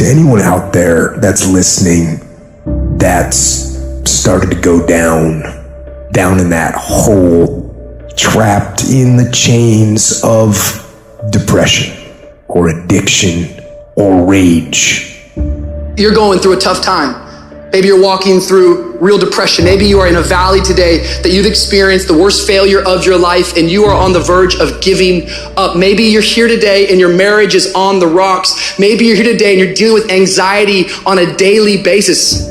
to anyone out there that's listening that's started to go down in that hole, trapped in the chains of depression or addiction or rage. You're going through a tough time. Maybe you're walking through real depression. Maybe you are in a valley today that you've experienced the worst failure of your life and you are on the verge of giving up. Maybe you're here today and your marriage is on the rocks. Maybe you're here today and you're dealing with anxiety on a daily basis.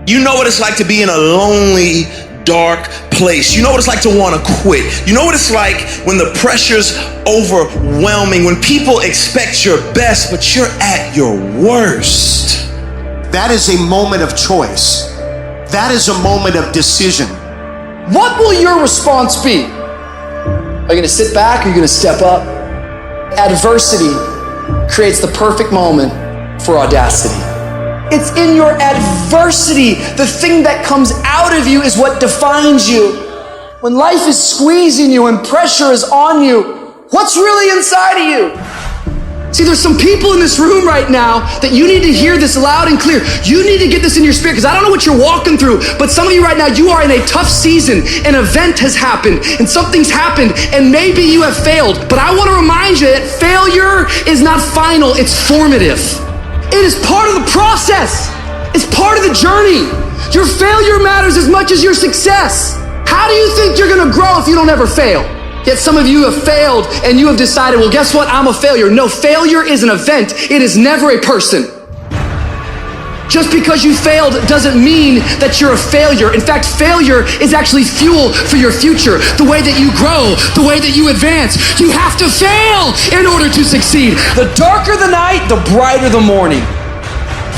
You know what it's like to be in a lonely, dark place. You know what it's like to want to quit. You know what it's like when the pressure's overwhelming, when people expect your best, but you're at your worst. That is a moment of choice. That is a moment of decision. What will your response be? Are you going to sit back or are you going to step up? Adversity creates the perfect moment for audacity. It's in your adversity. The thing that comes out of you is what defines you. When life is squeezing you and pressure is on you, what's really inside of you? See, there's some people in this room right now that you need to hear this loud and clear. You need to get this in your spirit, because I don't know what you're walking through, but some of you right now, you are in a tough season. An event has happened and something's happened and maybe you have failed. But I want to remind you that failure is not final, it's formative. It is part of the process. It's part of the journey. Your failure matters as much as your success. How do you think you're gonna grow if you don't ever fail? Yet some of you have failed and you have decided, well, guess what? I'm a failure. No, failure is an event. It is never a person. Just because you failed doesn't mean that you're a failure. In fact, failure is actually fuel for your future. The way that you grow, the way that you advance. You have to fail in order to succeed. The darker the night, the brighter the morning.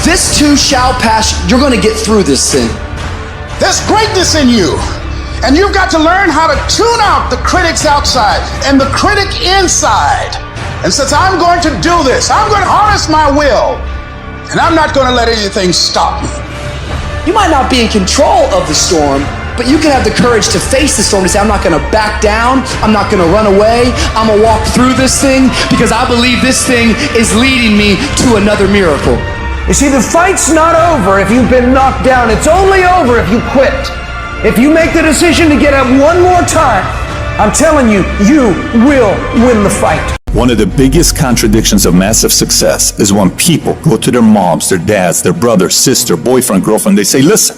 This too shall pass. You're going to get through this thing. There's greatness in you. And you've got to learn how to tune out the critics outside and the critic inside. And since I'm going to do this, I'm going to harness my will. And I'm not going to let anything stop me. You might not be in control of the storm, but you can have the courage to face the storm, to say, I'm not going to back down. I'm not going to run away. I'm going to walk through this thing because I believe this thing is leading me to another miracle. You see, the fight's not over if you've been knocked down. It's only over if you quit. If you make the decision to get up one more time, I'm telling you, you will win the fight. One of the biggest contradictions of massive success is when people go to their moms, their dads, their brother, sister, boyfriend, girlfriend, they say, listen,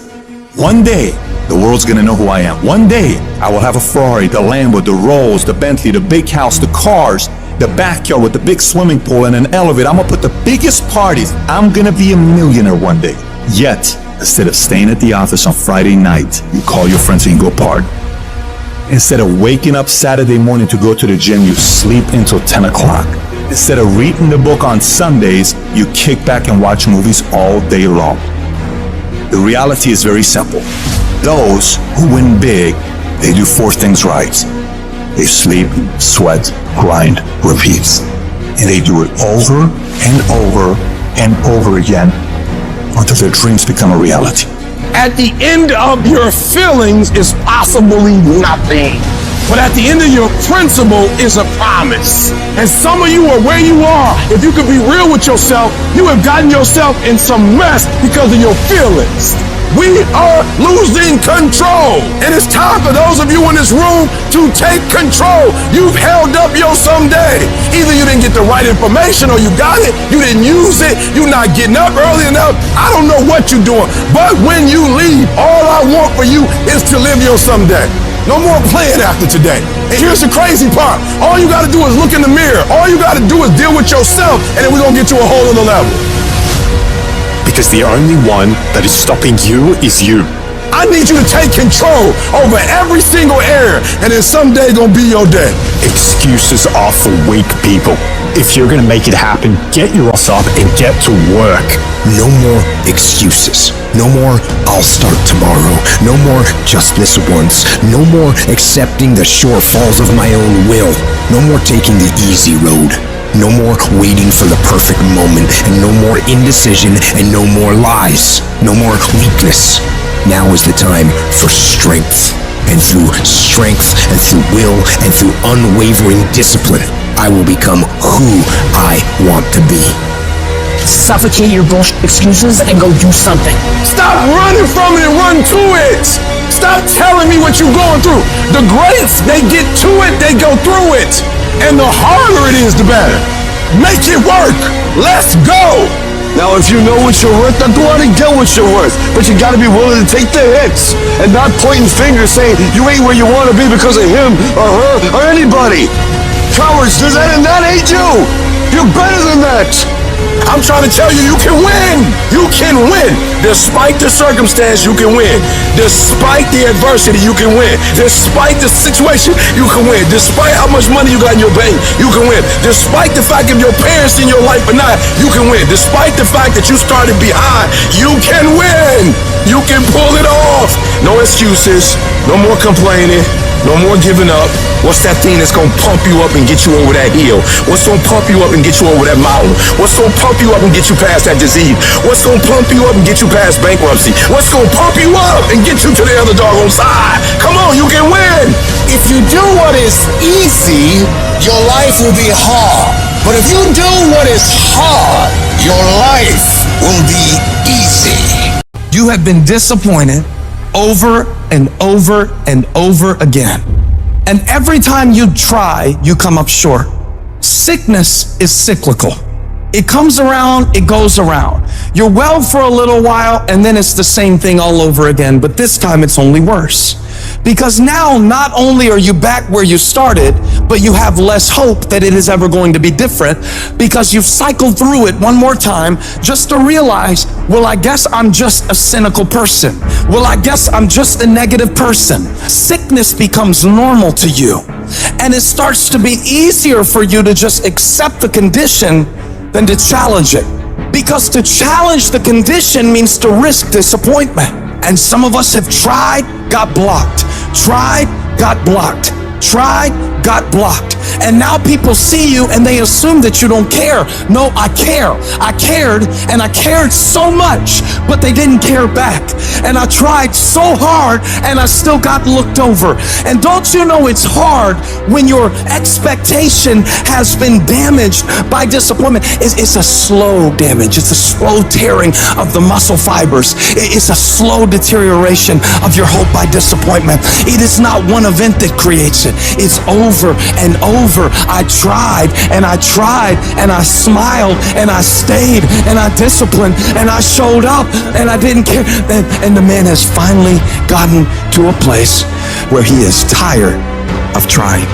one day the world's gonna know who I am. One day I will have a Ferrari, the Lambo, the Rolls, the Bentley, the big house, the cars, the backyard with the big swimming pool and an elevator. I'm gonna put the biggest parties. I'm gonna be a millionaire one day. Yet, instead of staying at the office on Friday night, you call your friends and you go party. Instead of waking up Saturday morning to go to the gym, you sleep until 10 o'clock. Instead of reading the book on Sundays, you kick back and watch movies all day long. The reality is very simple. Those who win big, they do four things right. They sleep, sweat, grind, repeat. And they do it over and over and over again until their dreams become a reality. At the end of your feelings is possibly nothing. But at the end of your principle is a promise. And some of you are where you are. If you could be real with yourself, you have gotten yourself in some mess because of your feelings. We are losing control. And it's time for those of you in this room to take control. You've held up your someday. Either you didn't get the right information or you got it, you didn't use it, you're not getting up early enough. I don't know what you're doing. But when you leave, all I want for you is to live your someday. No more playing after today. And here's the crazy part. All you got to do is look in the mirror. All you got to do is deal with yourself, and then we're going to get to a whole other level. Because the only one that is stopping you is you. I need you to take control over every single area, and then someday gonna be your day. Excuses are for weak people. If you're gonna make it happen, get your ass up and get to work. No more excuses. No more, I'll start tomorrow. No more, just this once. No more accepting the shortfalls of my own will. No more taking the easy road. No more waiting for the perfect moment, and no more indecision, and no more lies. No more weakness. Now is the time for strength. And through strength, and through will, and through unwavering discipline, I will become who I want to be. Suffocate your bullshit excuses and go do something. Stop running from it and run to it. Stop telling me what you're going through. The greats, they get to it, they go through it. And the harder it is, the better. Make it work. Let's go. Now, if you know what you're worth, then go out and get what you're worth. But you gotta be willing to take the hits and not pointing fingers saying you ain't where you want to be because of him or her or anybody. Cowards, does that and that ain't you. You're better than that. I'm trying to tell you, you can win. You can win. Despite the circumstance, you can win. Despite the adversity, you can win. Despite the situation, you can win. Despite how much money you got in your bank, you can win. Despite the fact of your parents in your life or not, you can win. Despite the fact that you started behind, you can win. You can pull it off. No excuses. No more complaining. No more giving up. What's that thing that's gonna pump you up and get you over that hill? What's gonna pump you up and get you over that mountain? What's gonna pump you up and get you past that disease? What's gonna pump you up and get you past bankruptcy? What's gonna pump you up and get you to the other doggone side? Come on, you can win. If you do what is easy, your life will be hard. But if you do what is hard, your life will be easy. You have been disappointed over and over and over again. And every time you try, you come up short. Sickness is cyclical. It comes around, it goes around. You're well for a little while, and then it's the same thing all over again, but this time it's only worse. Because now, not only are you back where you started, but you have less hope that it is ever going to be different, because you've cycled through it one more time just to realize, well, I guess I'm just a cynical person. Well, I guess I'm just a negative person. Sickness becomes normal to you, and it starts to be easier for you to just accept the condition than to challenge it. Because to challenge the condition means to risk disappointment. And some of us have tried, got blocked. Tried, got blocked. Tried, got blocked. And now people see you and they assume that you don't care. No, I care. I cared, and I cared so much, but they didn't care back. And I tried so hard and I still got looked over. And don't you know it's hard when your expectation has been damaged by disappointment? It's a slow damage. It's a slow tearing of the muscle fibers. It's a slow deterioration of your hope by disappointment. It is not one event that creates it. It's over and over. I tried and I tried and I smiled and I stayed and I disciplined and I showed up and I didn't care. And the man has finally gotten to a place where he is tired of trying.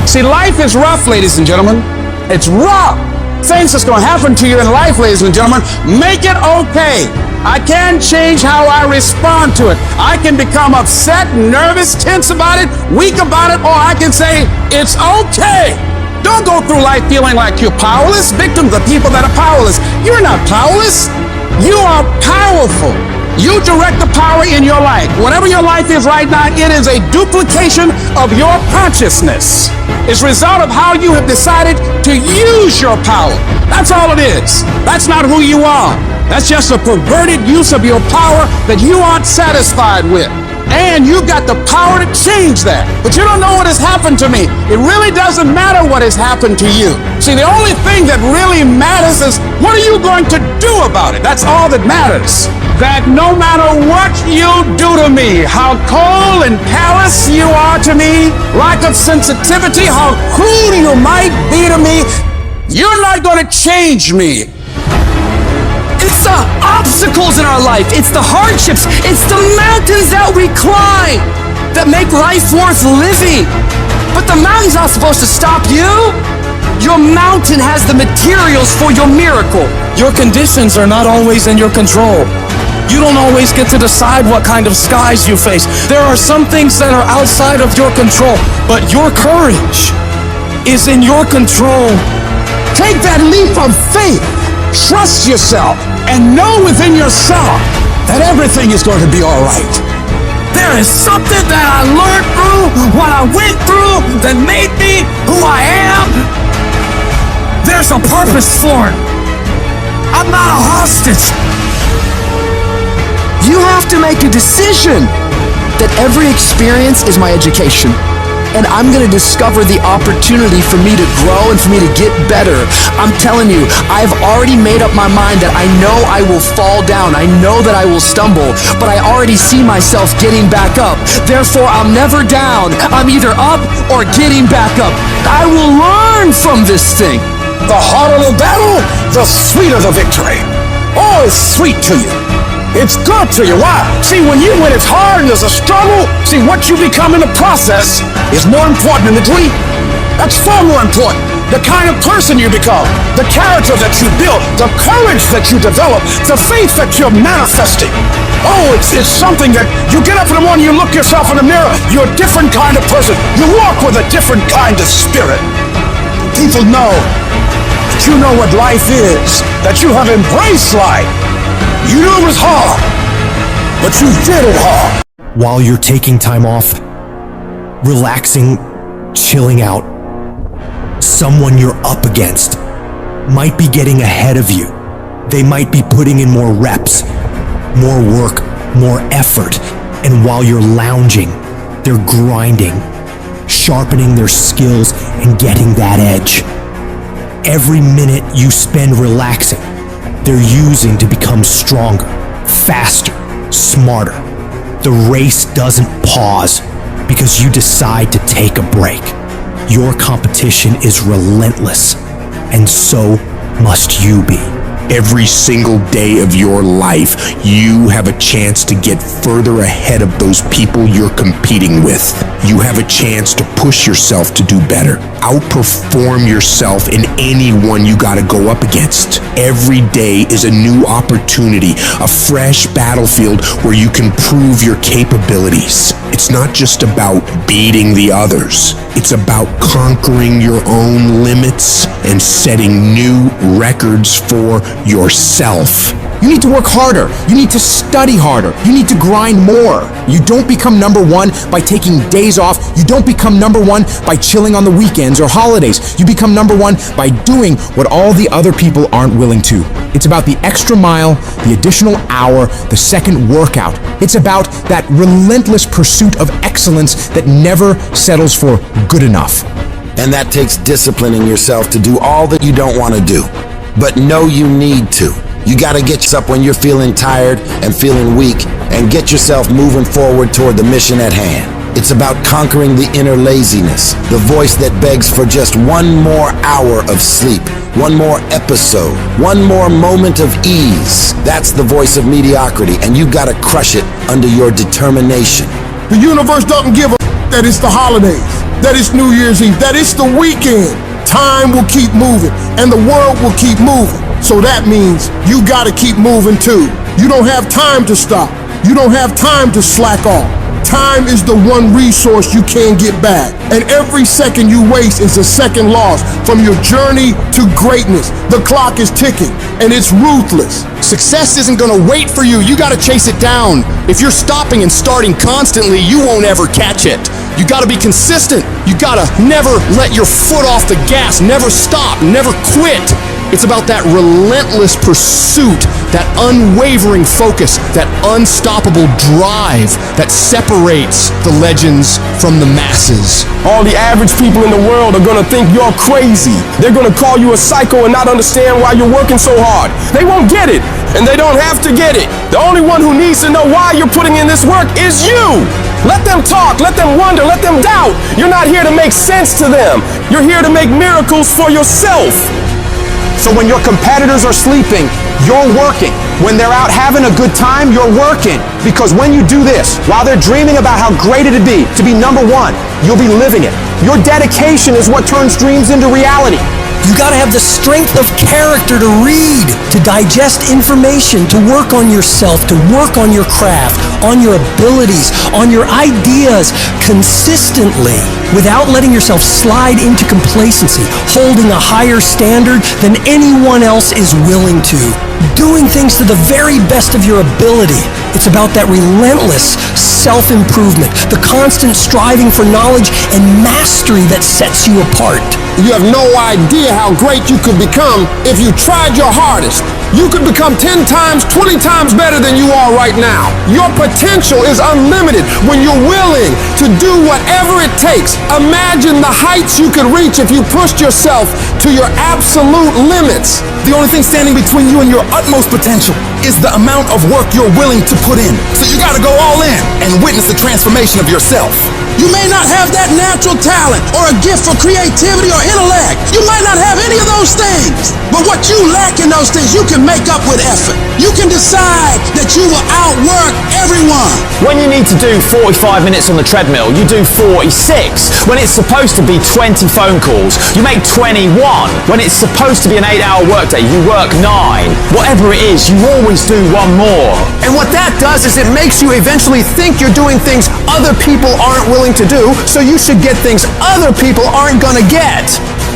See, life is rough, ladies and gentlemen. It's rough. Things that's going to happen to you in life, ladies and gentlemen, make it okay. I can change how I respond to it. I can become upset, nervous, tense about it, weak about it, or I can say, it's okay. Don't go through life feeling like you're powerless. Victims are people that are powerless. You're not powerless. You are powerful. You direct the power in your life. Whatever your life is right now, it is a duplication of your consciousness. It's a result of how you have decided to use your power. That's all it is. That's not who you are. That's just a perverted use of your power that you aren't satisfied with. And you've got the power to change that. But you don't know what has happened to me. It really doesn't matter what has happened to you. See, the only thing that really matters is what are you going to do about it? That's all that matters. That no matter what you do to me, how cold and callous you are to me, lack of sensitivity, how cruel you might be to me, you're not going to change me. It's the obstacles in our life. It's the hardships. It's the mountains that we climb that make life worth living. But the mountain's not supposed to stop you. Your mountain has the materials for your miracle. Your conditions are not always in your control. You don't always get to decide what kind of skies you face. There are some things that are outside of your control, but your courage is in your control. Take that leap of faith. Trust yourself and know within yourself that everything is going to be all right. There is something that I learned through what I went through that made me who I am. There's a purpose for it. I'm not a hostage. You have to make a decision that every experience is my education. and I'm gonna discover the opportunity for me to grow and for me to get better. I'm telling you, I've already made up my mind that I know I will fall down. I know that I will stumble, but I already see myself getting back up. Therefore, I'm never down. I'm either up or getting back up. I will learn from this thing. The harder the battle, the sweeter the victory. Oh, it's sweet to you. It's good to you. Why? See, when it's hard and there's a struggle, see, what you become in the process is more important than the dream. That's far more important. The kind of person you become, the character that you build, the courage that you develop, the faith that you're manifesting. Oh, it's something that you get up in the morning, you look yourself in the mirror, you're a different kind of person. You walk with a different kind of spirit. People know that you know what life is, that you have embraced life. You knew it was hard, but you did it hard. While you're taking time off, relaxing, chilling out, someone you're up against might be getting ahead of you. They might be putting in more reps, more work, more effort. And while you're lounging, they're grinding, sharpening their skills and getting that edge. Every minute you spend relaxing, they're using to become stronger, faster, smarter. The race doesn't pause because you decide to take a break. Your competition is relentless, and so must you be. Every single day of your life, you have a chance to get further ahead of those people you're competing with. You have a chance to push yourself to do better. Outperform yourself in anyone you gotta go up against. Every day is a new opportunity, a fresh battlefield where you can prove your capabilities. It's not just about beating the others. It's about conquering your own limits and setting new records for yourself. You need to work harder. You need to study harder. You need to grind more. You don't become number one by taking days off. You don't become number one by chilling on the weekends or holidays. You become number one by doing what all the other people aren't willing to. It's about the extra mile, the additional hour, the second workout. It's about that relentless pursuit of excellence that never settles for good enough. And that takes disciplining yourself to do all that you don't want to do, but know you need to. You gotta get yourself up when you're feeling tired and feeling weak, and get yourself moving forward toward the mission at hand. It's about conquering the inner laziness, the voice that begs for just one more hour of sleep, one more episode, one more moment of ease. That's the voice of mediocrity, and you gotta crush it under your determination. The universe doesn't give a that it's the holidays, that it's New Year's Eve, that it's the weekend. Time will keep moving, and the world will keep moving. So that means you gotta keep moving too. You don't have time to stop. You don't have time to slack off. Time is the one resource you can't get back. And every second you waste is a second lost from your journey to greatness. The clock is ticking, and it's ruthless. Success isn't gonna wait for you. You gotta chase it down. If you're stopping and starting constantly, you won't ever catch it. You gotta be consistent. You gotta never let your foot off the gas. Never stop, never quit. It's about that relentless pursuit, that unwavering focus, that unstoppable drive that separates the legends from the masses. All the average people in the world are gonna think you're crazy. They're gonna call you a psycho and not understand why you're working so hard. They won't get it, and they don't have to get it. The only one who needs to know why you're putting in this work is you. Let them talk, let them wonder, let them doubt. You're not here to make sense to them. You're here to make miracles for yourself. So when your competitors are sleeping, you're working. When they're out having a good time, you're working. Because when you do this, while they're dreaming about how great it'd be to be number one, you'll be living it. Your dedication is what turns dreams into reality. You gotta have the strength of character to read, to digest information, to work on yourself, to work on your craft, on your abilities, on your ideas consistently, without letting yourself slide into complacency, holding a higher standard than anyone else is willing to. Doing things to the very best of your ability. It's about that relentless self-improvement, the constant striving for knowledge and mastery that sets you apart. You have no idea how great you could become if you tried your hardest. You could become 10 times, 20 times better than you are right now. Your potential is unlimited when you're willing to do whatever it takes. Imagine the heights you could reach if you pushed yourself to your absolute limits. The only thing standing between you and your utmost potential is the amount of work you're willing to put in. So you gotta go all in and witness the transformation of yourself. You may not have that natural talent or a gift for creativity or intellect. You might not have any of those things. But what you lack in those things, you can make up with effort. You can decide that you will outwork everyone. When you need to do 45 minutes on the treadmill, you do 46. When it's supposed to be 20 phone calls, you make 21. When it's supposed to be an 8-hour workday, you work 9. Whatever it is, you always do one more. And what that does is it makes you eventually think you're doing things other people aren't willing to do, so you should get things other people aren't gonna get.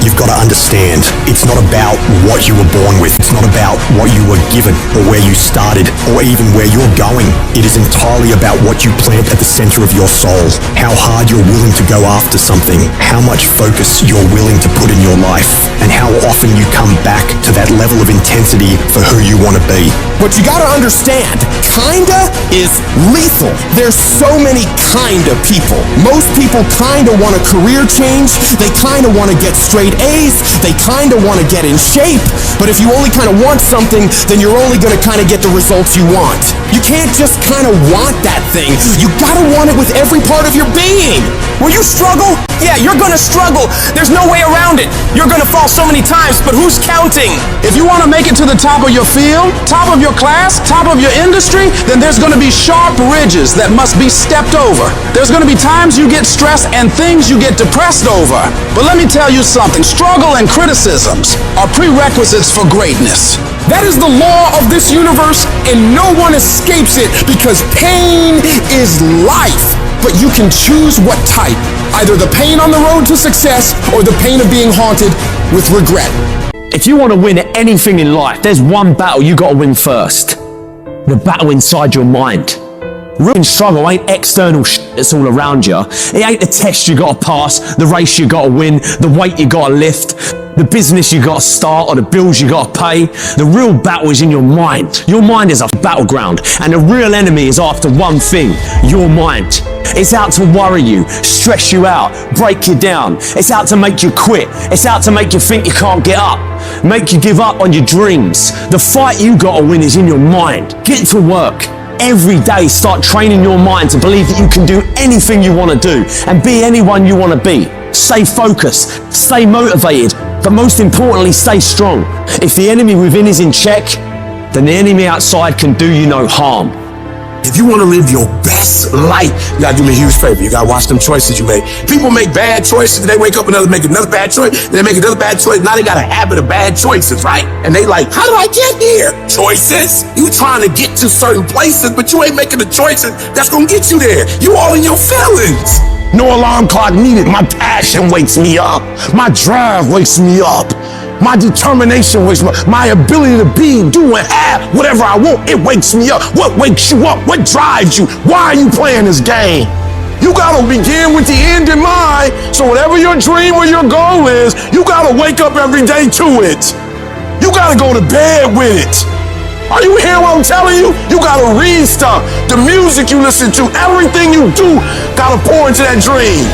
You've got to understand, it's not about what you were born with. It's not about what you were given or where you started or even where you're going. It is entirely about what you plant at the center of your soul, how hard you're willing to go after something, how much focus you're willing to put in your life, and how often you come back to that level of intensity for who you want to be. But you gotta understand, kinda is lethal. There's so many kinda people. Most people kinda want a career change, they kinda want to get straight A's, they kinda want to get in shape, but if you only kinda want something, then you're only gonna kinda get the results you want. You can't just kinda want that thing, you gotta want it with every part of your being. Will you struggle? Yeah, you're gonna struggle. There's no way around it. You're gonna fall so many times, but who's counting? If you want to make it to the top of your field, top of your class, top of your industry, then there's going to be sharp ridges that must be stepped over. There's going to be times you get stressed and things you get depressed over. But let me tell you something, struggle and criticisms are prerequisites for greatness. That is the law of this universe, and no one escapes it because pain is life. But you can choose what type, either the pain on the road to success or the pain of being haunted with regret. If you want to win at anything in life, there's one battle you got to win first. The battle inside your mind. Real struggle ain't external shit that's all around you. It ain't the test you got to pass, the race you got to win, the weight you got to lift, the business you got to start, or the bills you got to pay. The real battle is in your mind. Your mind is a battleground, and the real enemy is after one thing, your mind. It's out to worry you, stress you out, break you down. It's out to make you quit. It's out to make you think you can't get up, make you give up on your dreams. The fight you got to win is in your mind. Get to work. Every day start training your mind to believe that you can do anything you want to do and be anyone you want to be. Stay focused, stay motivated, but most importantly, stay strong. If the enemy within is in check, then the enemy outside can do you no harm. If you want to live your best life, you gotta do me a huge favor. You gotta watch them choices you make. People make bad choices, they wake up and make another bad choice, then they make another bad choice. Now they got a habit of bad choices, right? And they like, how did I get here? Choices. You trying to get to certain places, but you ain't making the choices that's gonna get you there. You all in your feelings. No alarm clock needed. My passion wakes me up. My drive wakes me up. My determination wakes me up. My ability to be, do, and have whatever I want, it wakes me up. What wakes you up? What drives you? Why are you playing this game? You gotta begin with the end in mind. So whatever your dream or your goal is, you gotta wake up every day to it. You gotta go to bed with it. Are you hearing what I'm telling you? You gotta read stuff. The music you listen to, everything you do, gotta pour into that dream.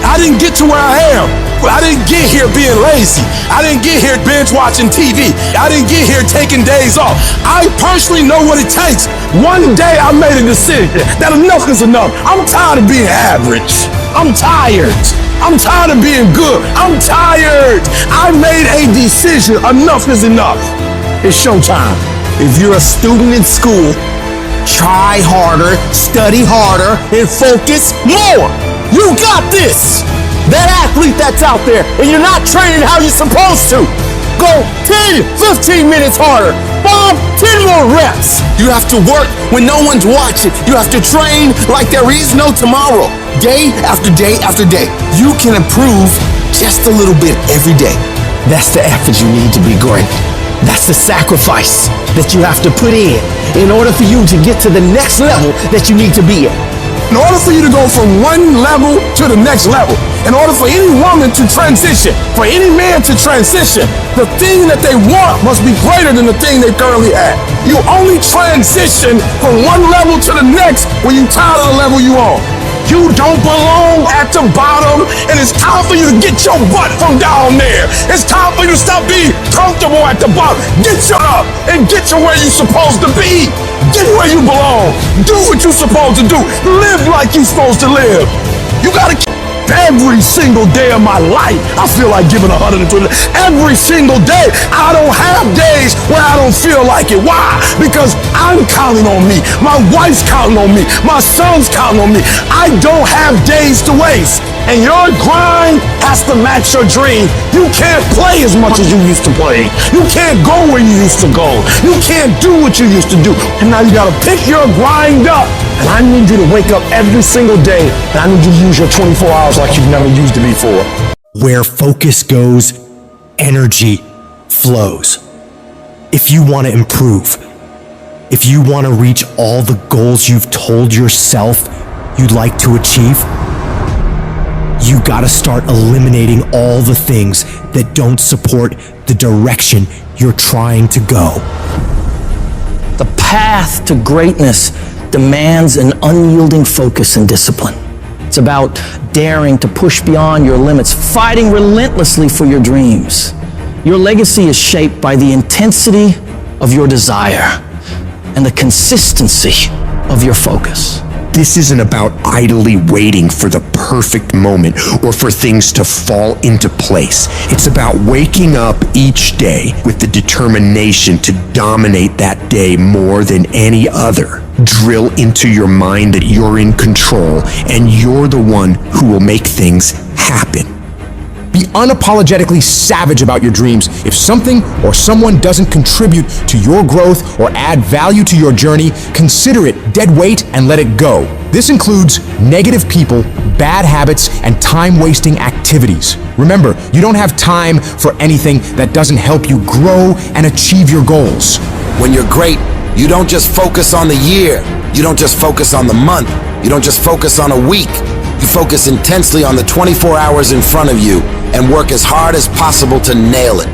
I didn't get to where I am. I didn't get here being lazy. I didn't get here binge watching TV. I didn't get here taking days off. I personally know what it takes. One day I made a decision that enough is enough. I'm tired of being average. I'm tired. I'm tired of being good. I'm tired. I made a decision. Enough is enough. It's showtime. If you're a student in school, try harder, study harder, and focus more. You got this. That athlete that's out there, and you're not training how you're supposed to. Go 10, 15 minutes harder. 5, 10 more reps. You have to work when no one's watching. You have to train like there is no tomorrow. Day after day after day. You can improve just a little bit every day. That's the effort you need to be great. That's the sacrifice that you have to put in order for you to get to the next level that you need to be at. In order for you to go from one level to the next level, in order for any woman to transition, for any man to transition, the thing that they want must be greater than the thing they currently have. You only transition from one level to the next when you're tired of the level you on. You don't belong at the bottom, and it's time for you to get your butt from down there. It's time for you to stop being comfortable at the bottom. Get your up and get to where you're supposed to be. Get where you belong. Do what you're supposed to do. Live like you're supposed to live. You gotta keep every single day of my life. I feel like giving 120. Every single day. I don't have days where I don't feel like it. Why? Because I'm counting on me. My wife's counting on me. My son's counting on me. I don't have days to waste. And your grind has to match your dream. You can't play as much as you used to play. You can't go where you used to go. You can't do what you used to do. And now you gotta pick your grind up. And I need you to wake up every single day, and I need you to use your 24 hours like you've never used it before. Where focus goes, energy flows. If you want to improve, if you want to reach all the goals you've told yourself you'd like to achieve, you gotta start eliminating all the things that don't support the direction you're trying to go. The path to greatness demands an unyielding focus and discipline. It's about daring to push beyond your limits, fighting relentlessly for your dreams. Your legacy is shaped by the intensity of your desire and the consistency of your focus. This isn't about idly waiting for the perfect moment or for things to fall into place. It's about waking up each day with the determination to dominate that day more than any other. Drill into your mind that you're in control and you're the one who will make things happen. Be unapologetically savage about your dreams. If something or someone doesn't contribute to your growth or add value to your journey, consider it dead weight and let it go. This includes negative people, bad habits, and time-wasting activities. Remember, you don't have time for anything that doesn't help you grow and achieve your goals. When you're great, you don't just focus on the year. You don't just focus on the month. You don't just focus on a week. You focus intensely on the 24 hours in front of you and work as hard as possible to nail it.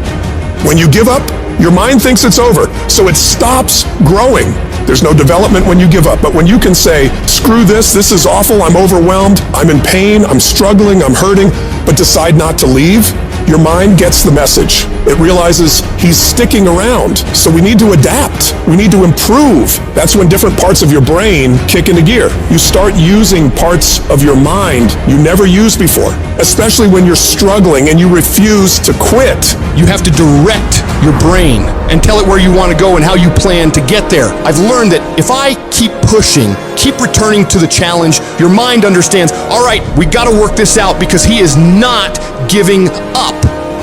When you give up, your mind thinks it's over, so it stops growing. There's no development when you give up, but when you can say, screw this is awful, I'm overwhelmed, I'm in pain, I'm struggling, I'm hurting, but decide not to leave, your mind gets the message. It realizes he's sticking around, so we need to adapt. We need to improve. That's when different parts of your brain kick into gear. You start using parts of your mind you never used before, especially when you're struggling and you refuse to quit. You have to direct your brain and tell it where you want to go and how you plan to get there. I've learned that if I keep pushing, keep returning to the challenge, your mind understands, all right, we got to work this out because he is not giving up.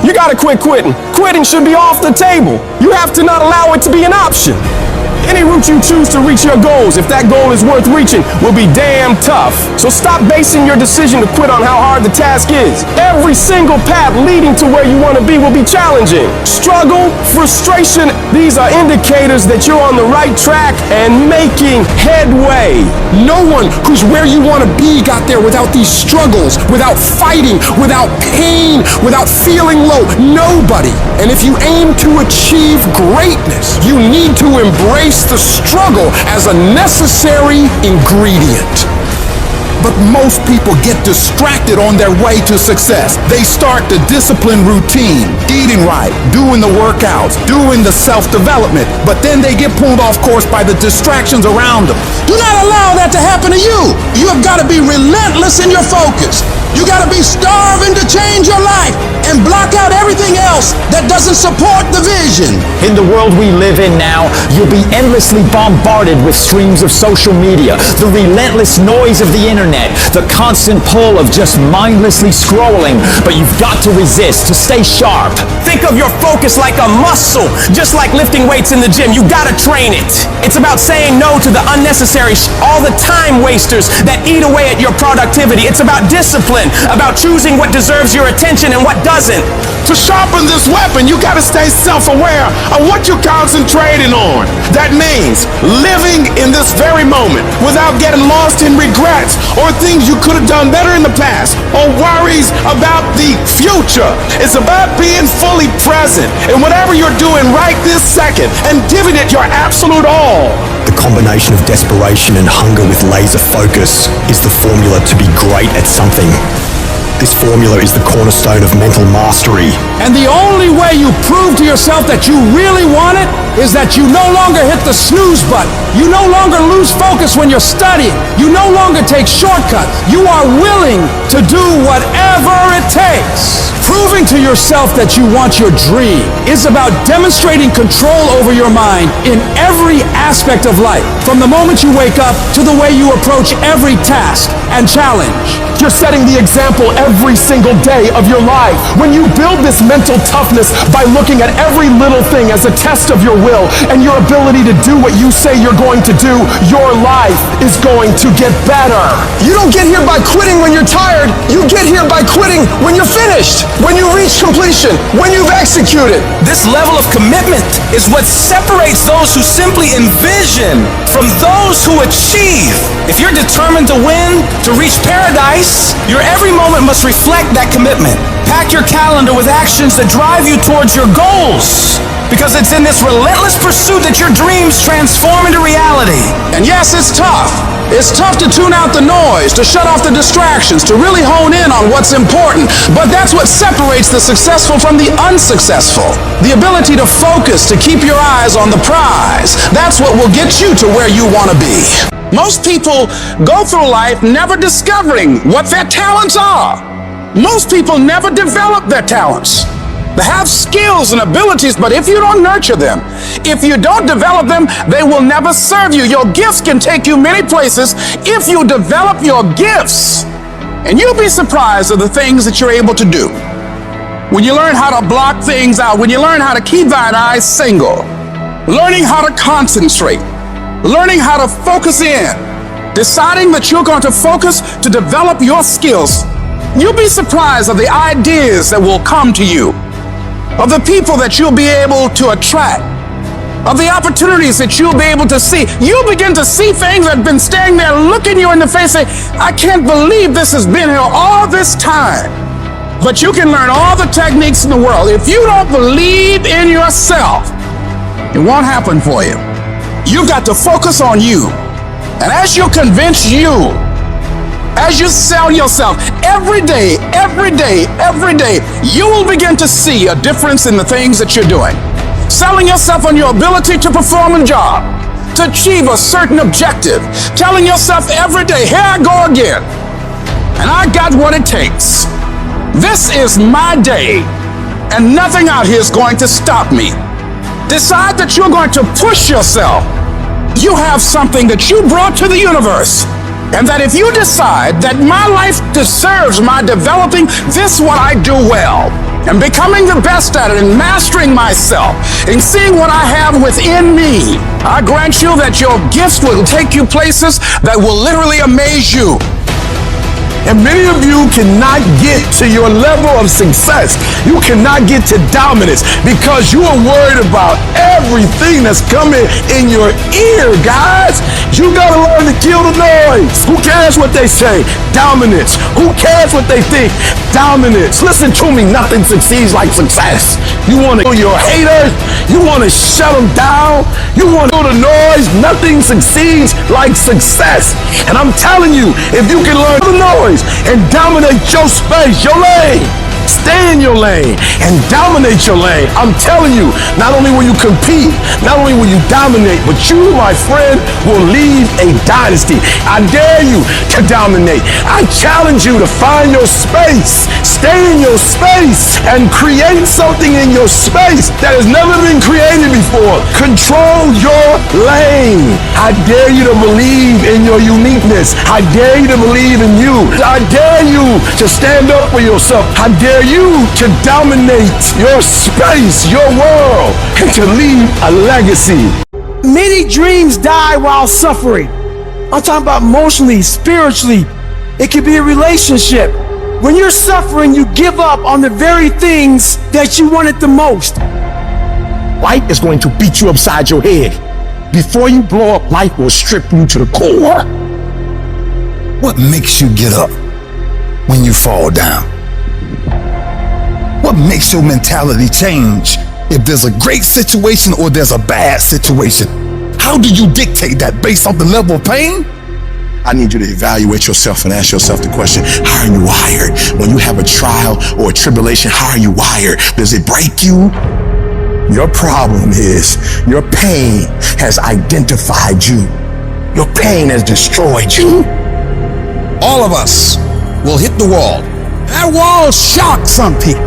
You gotta quit quitting. Quitting should be off the table. You have to not allow it to be an option. Any route you choose to reach your goals, if that goal is worth reaching, will be damn tough. So stop basing your decision to quit on how hard the task is. Every single path leading to where you want to be will be challenging. Struggle, frustration, these are indicators that you're on the right track and making headway. No one who's where you want to be got there without these struggles, without fighting, without pain, without feeling low. Nobody. And if you aim to achieve greatness, you need to embrace the struggle as a necessary ingredient. But most people get distracted on their way to success. They start the discipline routine, eating right, doing the workouts, doing the self-development, but then they get pulled off course by the distractions around them. Do not allow that to happen to you. You have got to be relentless in your focus. You got to be starving to change your life and block out everything else that doesn't support the vision. In the world we live in now, you'll be endlessly bombarded with streams of social media, the relentless noise of the internet, the constant pull of just mindlessly scrolling, but you've got to resist to stay sharp. Think of your focus like a muscle, just like lifting weights in the gym. You gotta train it. It's about saying no to the unnecessary all the time wasters that eat away at your productivity. It's about discipline. discipline about choosing what deserves your attention and what doesn't. To sharpen this weapon, you gotta stay self-aware of what you're concentrating on. That means living in this very moment without getting lost in regrets or things you could have done better in the past or worries about the future. It's about being fully present in whatever you're doing right this second and giving it your absolute all. The combination of desperation and hunger with laser focus is the formula to be great at something. This formula is the cornerstone of mental mastery. And the only way you prove to yourself that you really want it is that you no longer hit the snooze button. You no longer lose focus when you're studying. You no longer take shortcuts. You are willing to do whatever it takes. Proving to yourself that you want your dream is about demonstrating control over your mind in every aspect of life, from the moment you wake up to the way you approach every task and challenge. You're setting the example every single day of your life. When you build this mental toughness by looking at every little thing as a test of your will and your ability to do what you say you're going to do, your life is going to get better. You don't get here by quitting when you're tired. You get here by quitting when you're finished, when you reach completion, when you've executed. This level of commitment is what separates those who simply envision from those who achieve. If you're determined to win, to reach paradise, your every moment must reflect that commitment. Pack your calendar with actions that drive you towards your goals, because it's in this relentless pursuit that your dreams transform into reality. And yes, it's tough. It's tough to tune out the noise, to shut off the distractions, to really hone in on what's important. But that's what separates the successful from the unsuccessful. The ability to focus, to keep your eyes on the prize. That's what will get you to where you want to be. Most people go through life never discovering what their talents are. Most people never develop their talents. They have skills and abilities, but if you don't nurture them, if you don't develop them, they will never serve you. Your gifts can take you many places if you develop your gifts. And you'll be surprised at the things that you're able to do. When you learn how to block things out, when you learn how to keep thine eyes single, learning how to concentrate, learning how to focus in, deciding that you're going to focus to develop your skills, you'll be surprised at the ideas that will come to you, of the people that you'll be able to attract, of the opportunities that you'll be able to see. You'll begin to see things that have been standing there looking you in the face saying, I can't believe this has been here all this time. But you can learn all the techniques in the world. If you don't believe in yourself, it won't happen for you. You've got to focus on you. And as you convince you, as you sell yourself every day, you will begin to see a difference in the things that you're doing. Selling yourself on your ability to perform a job, to achieve a certain objective. Telling yourself every day, here I go again. And I got what it takes. This is my day, and nothing out here is going to stop me. Decide that you're going to push yourself. You have something that you brought to the universe. And that if you decide that my life deserves my developing this what I do well, and becoming the best at it, and mastering myself, and seeing what I have within me, I grant you that your gifts will take you places that will literally amaze you. And many of you cannot get to your level of success. You cannot get to dominance because you are worried about everything that's coming in your ear, guys. You gotta learn to kill the noise. Who cares what they say? Dominance. Who cares what they think? Dominance. Listen to me, nothing succeeds like success. You wanna kill your haters? You wanna shut them down? You wanna kill the noise? Nothing succeeds like success. And I'm telling you, if you can learn the noise and dominate your space, your lane, stay in your lane and dominate your lane, I'm telling you, not only will you compete, not only will you dominate, but you, my friend, will leave a dynasty. I dare you to dominate. I challenge you to find your space, stay in your space, and create something in your space that has never been created before. Control your lane. I dare you to believe in your uniqueness. I dare you to believe in you. I dare you to stand up for yourself. I dare you to dominate your space, your world, and to leave a legacy. Many dreams die while suffering. I'm talking about emotionally, spiritually. It could be a relationship. When you're suffering, you give up on the very things that you wanted the most. Life is going to beat you upside your head. Before you blow up, life will strip you to the core. What makes you get up when you fall down? What makes your mentality change if there's a great situation or there's a bad situation? How do you dictate that based off the level of pain? I need you to evaluate yourself and ask yourself the question, how are you wired? When you have a trial or a tribulation, how are you wired? Does it break you? Your problem is your pain has identified you. Your pain has destroyed you. All of us will hit the wall. That wall shocked some people.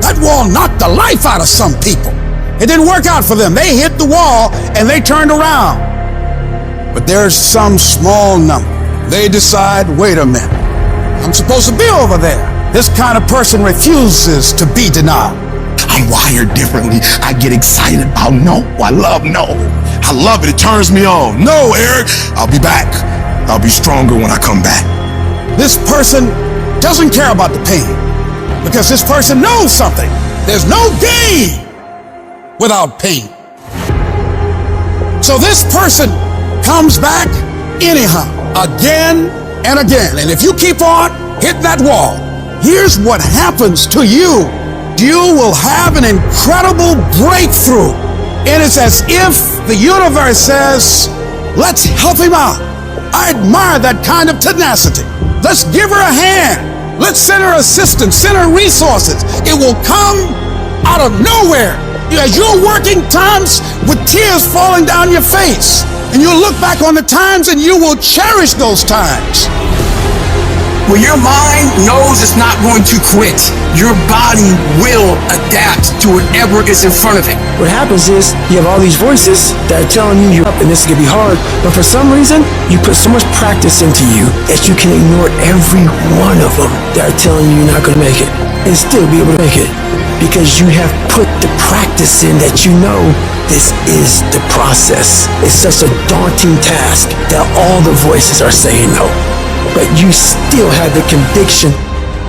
That wall knocked the life out of some people. It didn't work out for them. They hit the wall and they turned around. But there's some small number. They decide, wait a minute, I'm supposed to be over there. This kind of person refuses to be denied. I'm wired differently. I get excited about no. I love no. I love it. It turns me on. No, Eric, I'll be back. I'll be stronger when I come back. This person doesn't care about the pain because this person knows something. There's no gain without pain. So this person comes back anyhow, again and again. And if you keep on hitting that wall, here's what happens to you. You will have an incredible breakthrough. And it's as if the universe says, let's help him out. I admire that kind of tenacity. Let's give her a hand. Let's send her assistance, send her resources. It will come out of nowhere. As you're working times with tears falling down your face, and you'll look back on the times and you will cherish those times. When your mind knows it's not going to quit, your body will adapt to whatever is in front of it. What happens is you have all these voices that are telling you you're up and this is gonna be hard, but for some reason you put so much practice into you that you can ignore every one of them that are telling you you're not gonna make it and still be able to make it because you have put the practice in that you know this is the process. It's such a daunting task that all the voices are saying no. But you still have the conviction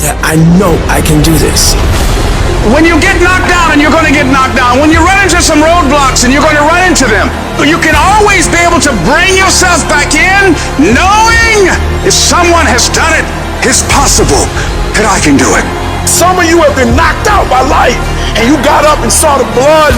that I know I can do this. When you get knocked down, and you're going to get knocked down, when you run into some roadblocks and you're going to run into them, you can always be able to bring yourself back in knowing if someone has done it, it's possible that I can do it. Some of you have been knocked out by life, and you got up and saw the blood.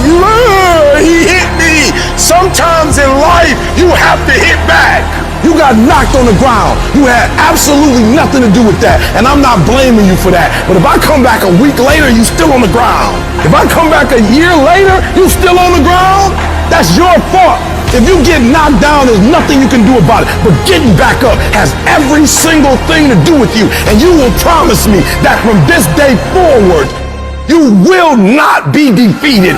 He hit me. Sometimes in life, you have to hit back. You got knocked on the ground. You had absolutely nothing to do with that, and I'm not blaming you for that. But if I come back a week later, you still on the ground. If I come back a year later, you still on the ground, that's your fault. If you get knocked down, there's nothing you can do about it. But getting back up has every single thing to do with you. And you will promise me that from this day forward, you will not be defeated.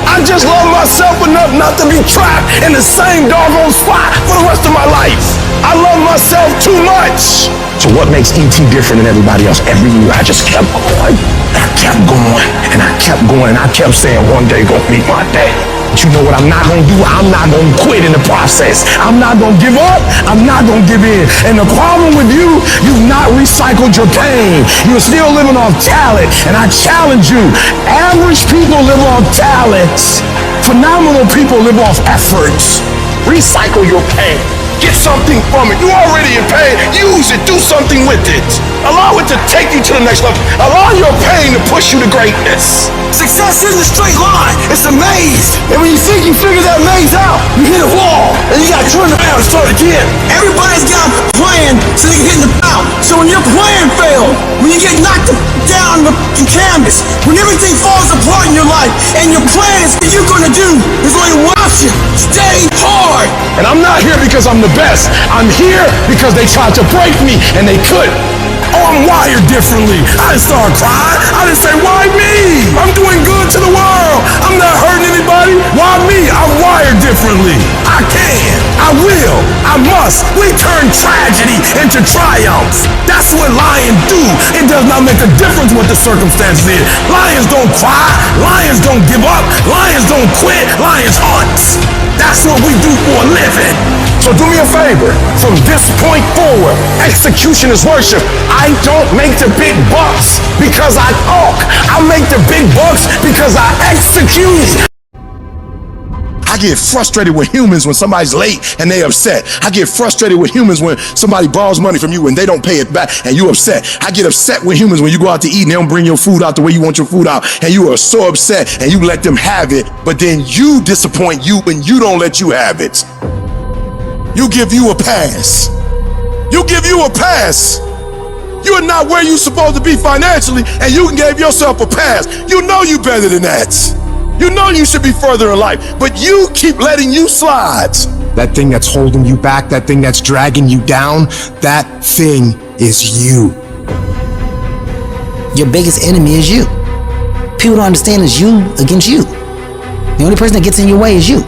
I just love myself enough not to be trapped in the same doggone spot for the rest of my life. I love myself too much. So what makes E.T. different than everybody else? Every year I just kept going. And I kept going. And I kept going. And I kept saying one day gonna be my day. But you know what I'm not gonna do? I'm not gonna quit in the process. I'm not gonna give up. I'm not gonna give in. And the problem with you, you've not recycled your pain. You're still living off talent. And I challenge you, average people live off talents. Phenomenal people live off efforts. Recycle your pain. Get something from it. You're already in pain. Use it. Do something with it. Allow it to take you to the next level. Allow your pain to push you to greatness. Success isn't a straight line. It's a maze. And when you think you figure that maze out, you hit a wall. And you got to turn around and start again. Everybody's got a plan so they can get in the bout. So when your plan fails, when you get knocked down the canvas, when everything falls apart in your life, and your plan is what you're going to do, there's only one option. Stay hard. And I'm not here because I'm the best. I'm here because they tried to break me and they couldn't. Oh, I'm wired differently. I didn't start crying. I didn't say, why me? I'm doing good to the world. I'm not hurting anybody. Why me? I'm wired differently. I can. I will. I must. We turn tragedy into triumph. That's what lions do. It does not make a difference what the circumstances is. Lions don't cry. Lions don't give up. Lions don't quit. Lions hunt. That's what we do for a living. So do me a favor. From this point forward, execution is worship. I don't make the big bucks because I talk. I make the big bucks because I execute. I get frustrated with humans when somebody's late and they upset. I get frustrated with humans when somebody borrows money from you and they don't pay it back and you upset. I get upset with humans when you go out to eat and they don't bring your food out the way you want your food out and you are so upset and you let them have it, but then you disappoint you when you don't let you have it. You give you a pass. You give you a pass. You are not where you're supposed to be financially and you gave yourself a pass. You know you better than that. You know you should be further in life, but you keep letting you slide. That thing that's holding you back, that thing that's dragging you down, that thing is you. Your biggest enemy is you. People don't understand it's you against you. The only person that gets in your way is you.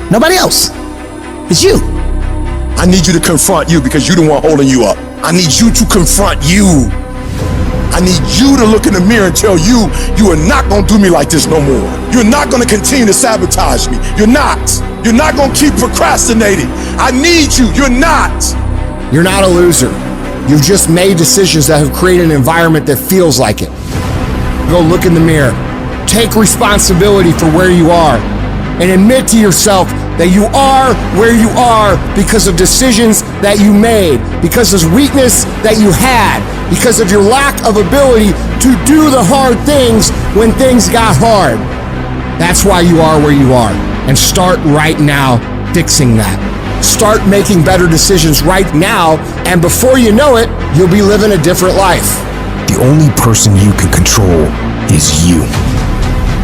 Nobody else. It's you. I need you to confront you because you're the one holding you up. I need you to confront you. I need you to look in the mirror and tell you, you are not gonna do me like this no more. You're not gonna continue to sabotage me. You're not. You're not gonna keep procrastinating. I need you. You're not. You're not a loser. You've just made decisions that have created an environment that feels like it. Go look in the mirror. Take responsibility for where you are and admit to yourself that you are where you are because of decisions that you made, because of weakness that you had, because of your lack of ability to do the hard things when things got hard. That's why you are where you are. And start right now fixing that. Start making better decisions right now, and before you know it, you'll be living a different life. The only person you can control is you.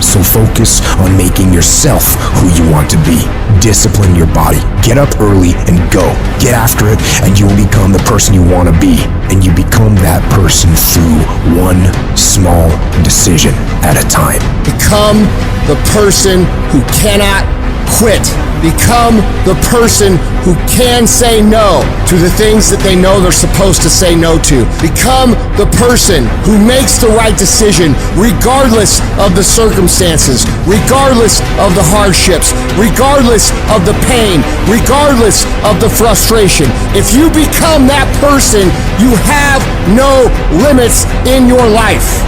So focus on making yourself who you want to be. Discipline your body. Get up early and go. Get after it, and you will become the person you want to be. And you become that person through one small decision at a time. Become the person who cannot quit. Become the person who can say no to the things that they know they're supposed to say no to. Become the person who makes the right decision regardless of the circumstances, regardless of the hardships, regardless of the pain, regardless of the frustration. If you become that person, you have no limits in your life.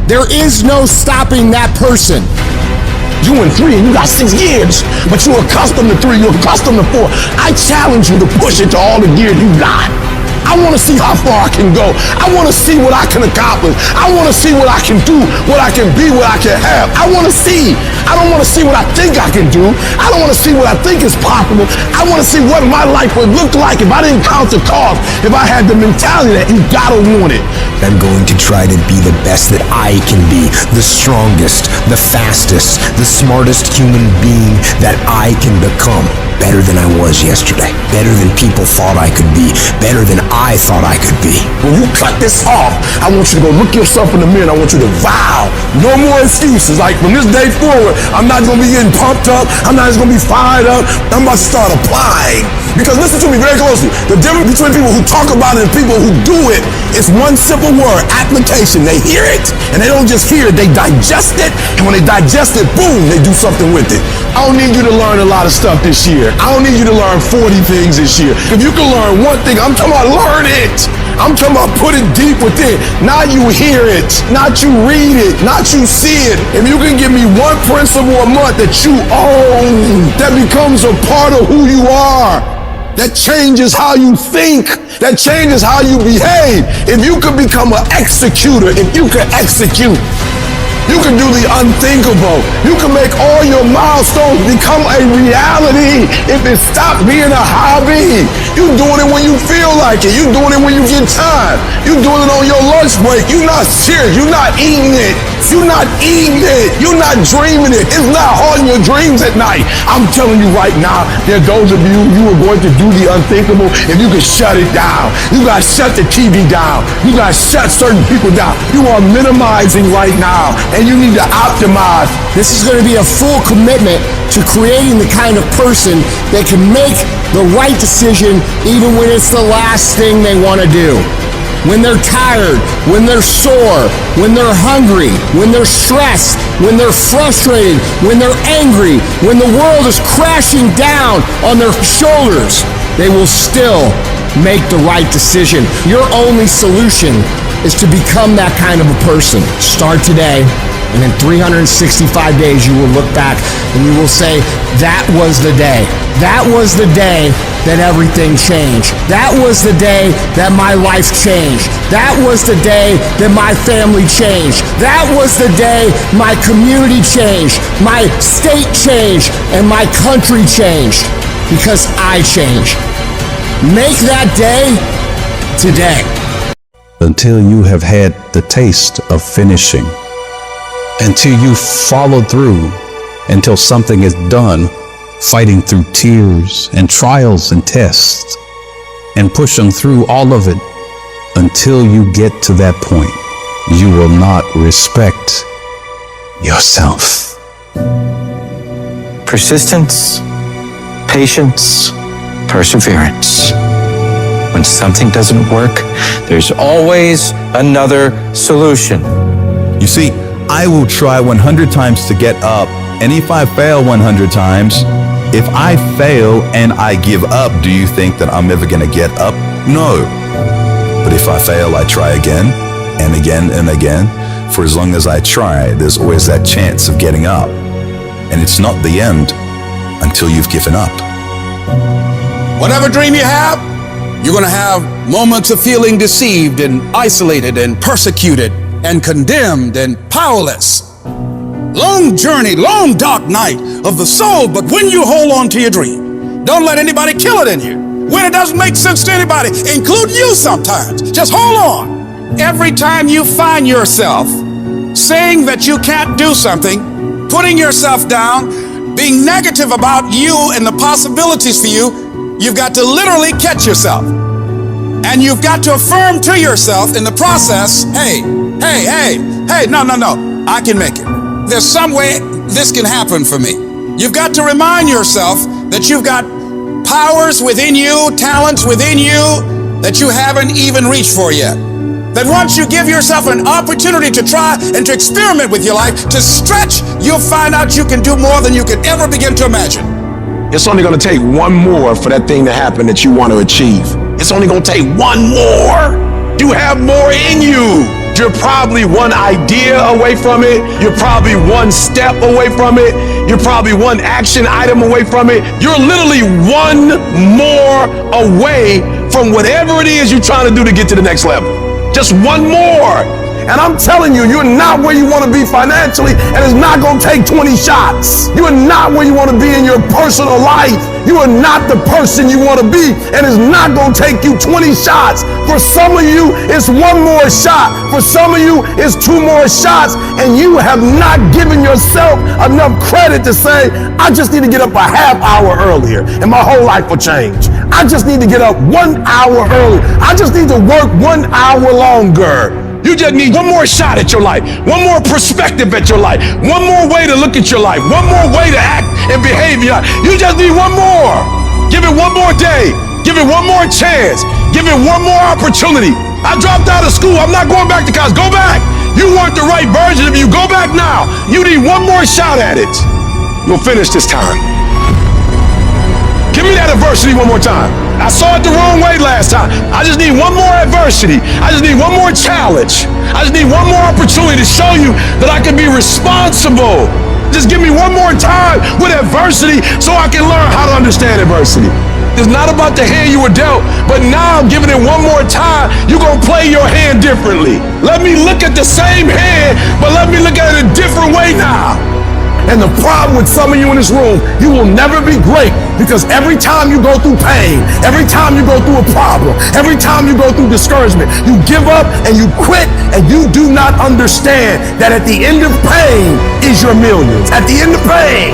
There is no stopping that person. You in 3 and you got 6 gears, but you're accustomed to 3, you're accustomed to 4. I challenge you to push it to all the gears you got. I want to see how far I can go. I want to see what I can accomplish. I want to see what I can do, what I can be, what I can have. I want to see. I don't want to see what I think I can do. I don't want to see what I think is possible. I want to see what my life would look like if I didn't count the cost, if I had the mentality that you gotta want it. I'm going to try to be the best that I can be, the strongest, the fastest, the smartest human being that I can become. Better than I was yesterday. Better than people thought I could be. Better than I thought I could be. When you cut this off, I want you to go look yourself in the mirror and I want you to vow. No more excuses. Like from this day forward, I'm not going to be getting pumped up. I'm not just going to be fired up. I'm about to start applying. Because listen to me very closely. The difference between people who talk about it and people who do it is one simple word, application. They hear it and they don't just hear it, they digest it. And when they digest it, boom, they do something with it. I don't need you to learn a lot of stuff this year. I don't need you to learn 40 things this year. If you can learn one thing, I'm talking about learn it. I'm talking about put it deep within. Not you hear it, not you read it, not you see it. If you can give me one principle a month that you own, that becomes a part of who you are, that changes how you think, that changes how you behave. If you could become an executor, if you could execute, you can do the unthinkable. You can make all your milestones become a reality if it stops being a hobby. You're doing it when you feel like it. You're doing it when you get time. You're doing it on your lunch break. You're not serious. You're not eating it. You're not eating it. You're not dreaming it. It's not haunting your dreams at night. I'm telling you right now, there are those of you are going to do the unthinkable if you can shut it down. You got to shut the TV down. You got to shut certain people down. You are minimizing right now. And you need to optimize. This is going to be a full commitment to creating the kind of person that can make the right decision even when it's the last thing they want to do. when they're tired, when they're sore, when they're hungry, when they're stressed, when they're frustrated, when they're angry, when the world is crashing down on their shoulders, they will still make the right decision. Your only solution is to become that kind of a person. Start today, and in 365 days you will look back and you will say, that was the day. That was the day that everything changed. That was the day that my life changed. That was the day that my family changed. That was the day my community changed, my state changed, and my country changed, because I changed. Make that day today. Until you have had the taste of finishing, until you follow through, until something is done, fighting through tears and trials and tests and pushing through all of it, until you get to that point, you will not respect yourself. Persistence, patience, perseverance. When something doesn't work, there's always another solution. You see, I will try 100 times to get up, and if I fail 100 times, if I fail and I give up, do you think that I'm ever gonna get up? No. But if I fail, I try again and again and again. For as long as I try, there's always that chance of getting up. And it's not the end until you've given up. Whatever dream you have, you're going to have moments of feeling deceived and isolated and persecuted and condemned and powerless. Long journey, long dark night of the soul, but when you hold on to your dream, don't let anybody kill it in you. When it doesn't make sense to anybody, including you sometimes, just hold on. Every time you find yourself saying that you can't do something, putting yourself down, being negative about you and the possibilities for you, you've got to literally catch yourself. And you've got to affirm to yourself in the process, hey, no, I can make it. There's some way this can happen for me. You've got to remind yourself that you've got powers within you, talents within you that you haven't even reached for yet. That once you give yourself an opportunity to try and to experiment with your life, to stretch, you'll find out you can do more than you could ever begin to imagine. It's only going to take one more for that thing to happen that you want to achieve. It's only going to take one more. You have more in you. You're probably one idea away from it. You're probably one step away from it. You're probably one action item away from it. You're literally one more away from whatever it is you're trying to do to get to the next level. Just one more. And I'm telling you, you're not where you want to be financially, and it's not going to take 20 shots. You are not where you want to be in your personal life. You are not the person you want to be, and it's not going to take you 20 shots. For some of you, it's one more shot. For some of you, it's two more shots, and you have not given yourself enough credit to say, I just need to get up a half hour earlier, and my whole life will change. I just need to get up 1 hour earlier. I just need to work 1 hour longer. You just need one more shot at your life, one more perspective at your life, one more way to look at your life, one more way to act and behave. You just need one more. Give it one more day. Give it one more chance. Give it one more opportunity. I dropped out of school. I'm not going back to college. Go back. You weren't the right version of you. Go back now. You need one more shot at it. You'll finish this time. Give me that adversity one more time. I saw it the wrong way last time. I just need one more adversity. I just need one more challenge. I just need one more opportunity to show you that I can be responsible. Just give me one more time with adversity so I can learn how to understand adversity. It's not about the hand you were dealt, but now I'm giving it one more time. You're going to play your hand differently. Let me look at the same hand, but let me look at it a different way now. And the problem with some of you in this room, you will never be great because every time you go through pain, every time you go through a problem, every time you go through discouragement, you give up and you quit and you do not understand that at the end of pain is your millions. At the end of pain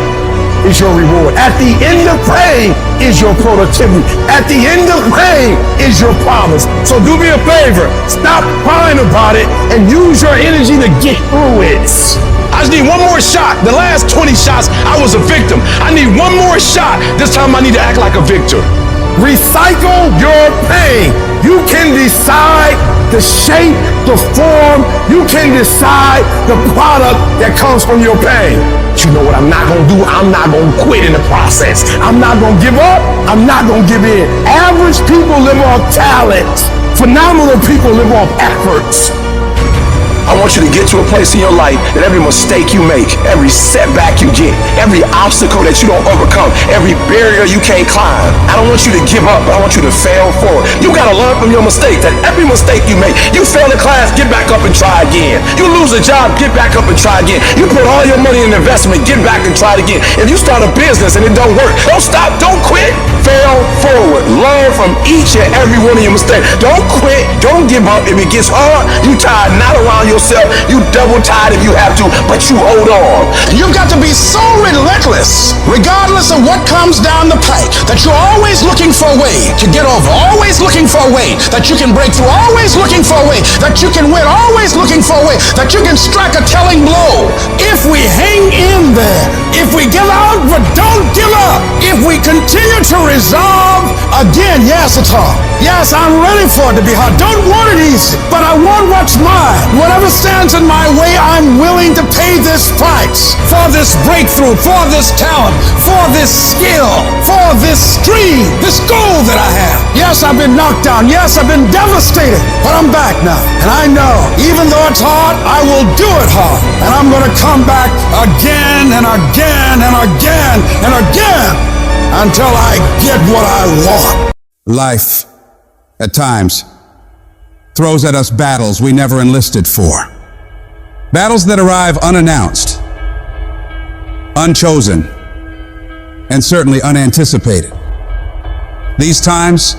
is your reward. At the end of pain is your productivity. At the end of pain is your promise. So do me a favor, stop crying about it and use your energy to get through it. I just need one more shot. The last 20 shots, I was a victim. I need one more shot. This time I need to act like a victor. Recycle your pain. You can decide the shape, the form. You can decide the product that comes from your pain. But you know what I'm not gonna do? I'm not gonna quit in the process. I'm not gonna give up. I'm not gonna give in. Average people live off talent. Phenomenal people live off efforts. I want you to get to a place in your life that every mistake you make, every setback you get, every obstacle that you don't overcome, every barrier you can't climb, I don't want you to give up. I want you to fail forward. You gotta learn from your mistakes. That every mistake you make, you fail in class, get back up and try again. You lose a job, get back up and try again. You put all your money in investment, get back and try it again. If you start a business and it don't work, don't stop, don't quit. Fail forward. Learn from each and every one of your mistakes. Don't quit, don't give up. If it gets hard, you tired, not around yourself. You double tired if you have to, but you hold on. You've got to be so relentless, regardless of what comes down the pike, that you're always looking for a way to get over, always looking for a way that you can break through, always looking for a way that you can win, always looking for a way that you can strike a telling blow. If we hang in there, if we give out but don't give up, if we continue to resolve, again, yes, it's hard. Yes, I'm ready for it to be hard. Don't want it easy, but I want what's mine. Whatever stands in my way, I'm willing to pay this price for this breakthrough, for this talent, for this skill, for this dream, this goal that I have. Yes, I've been knocked down. Yes, I've been devastated, but I'm back now. And I know, even though it's hard, I will do it hard. And I'm going to come back again and again and again and again until I get what I want. Life, at times, throws at us battles we never enlisted for. Battles that arrive unannounced, unchosen, and certainly unanticipated. These times,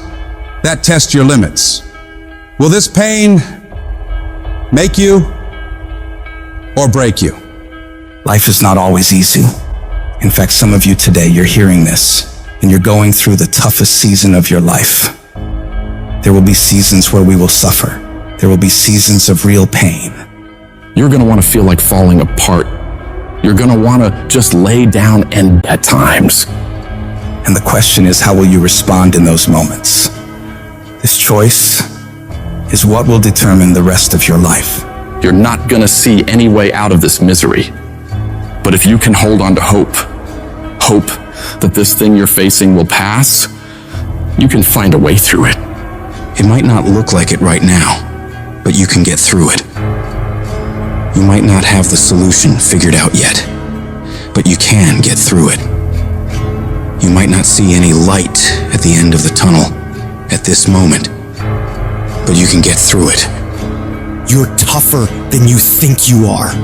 that test your limits. Will this pain make you or break you? Life is not always easy. In fact, some of you today, you're hearing this, and you're going through the toughest season of your life. There will be seasons where we will suffer. There will be seasons of real pain. You're going to want to feel like falling apart. You're going to want to just lay down and at times. And the question is, how will you respond in those moments? This choice is what will determine the rest of your life. You're not going to see any way out of this misery. But if you can hold on to hope that this thing you're facing will pass, you can find a way through it. It might not look like it right now, but you can get through it. You might not have the solution figured out yet, but you can get through it. You might not see any light at the end of the tunnel at this moment, but you can get through it. You're tougher than you think you are.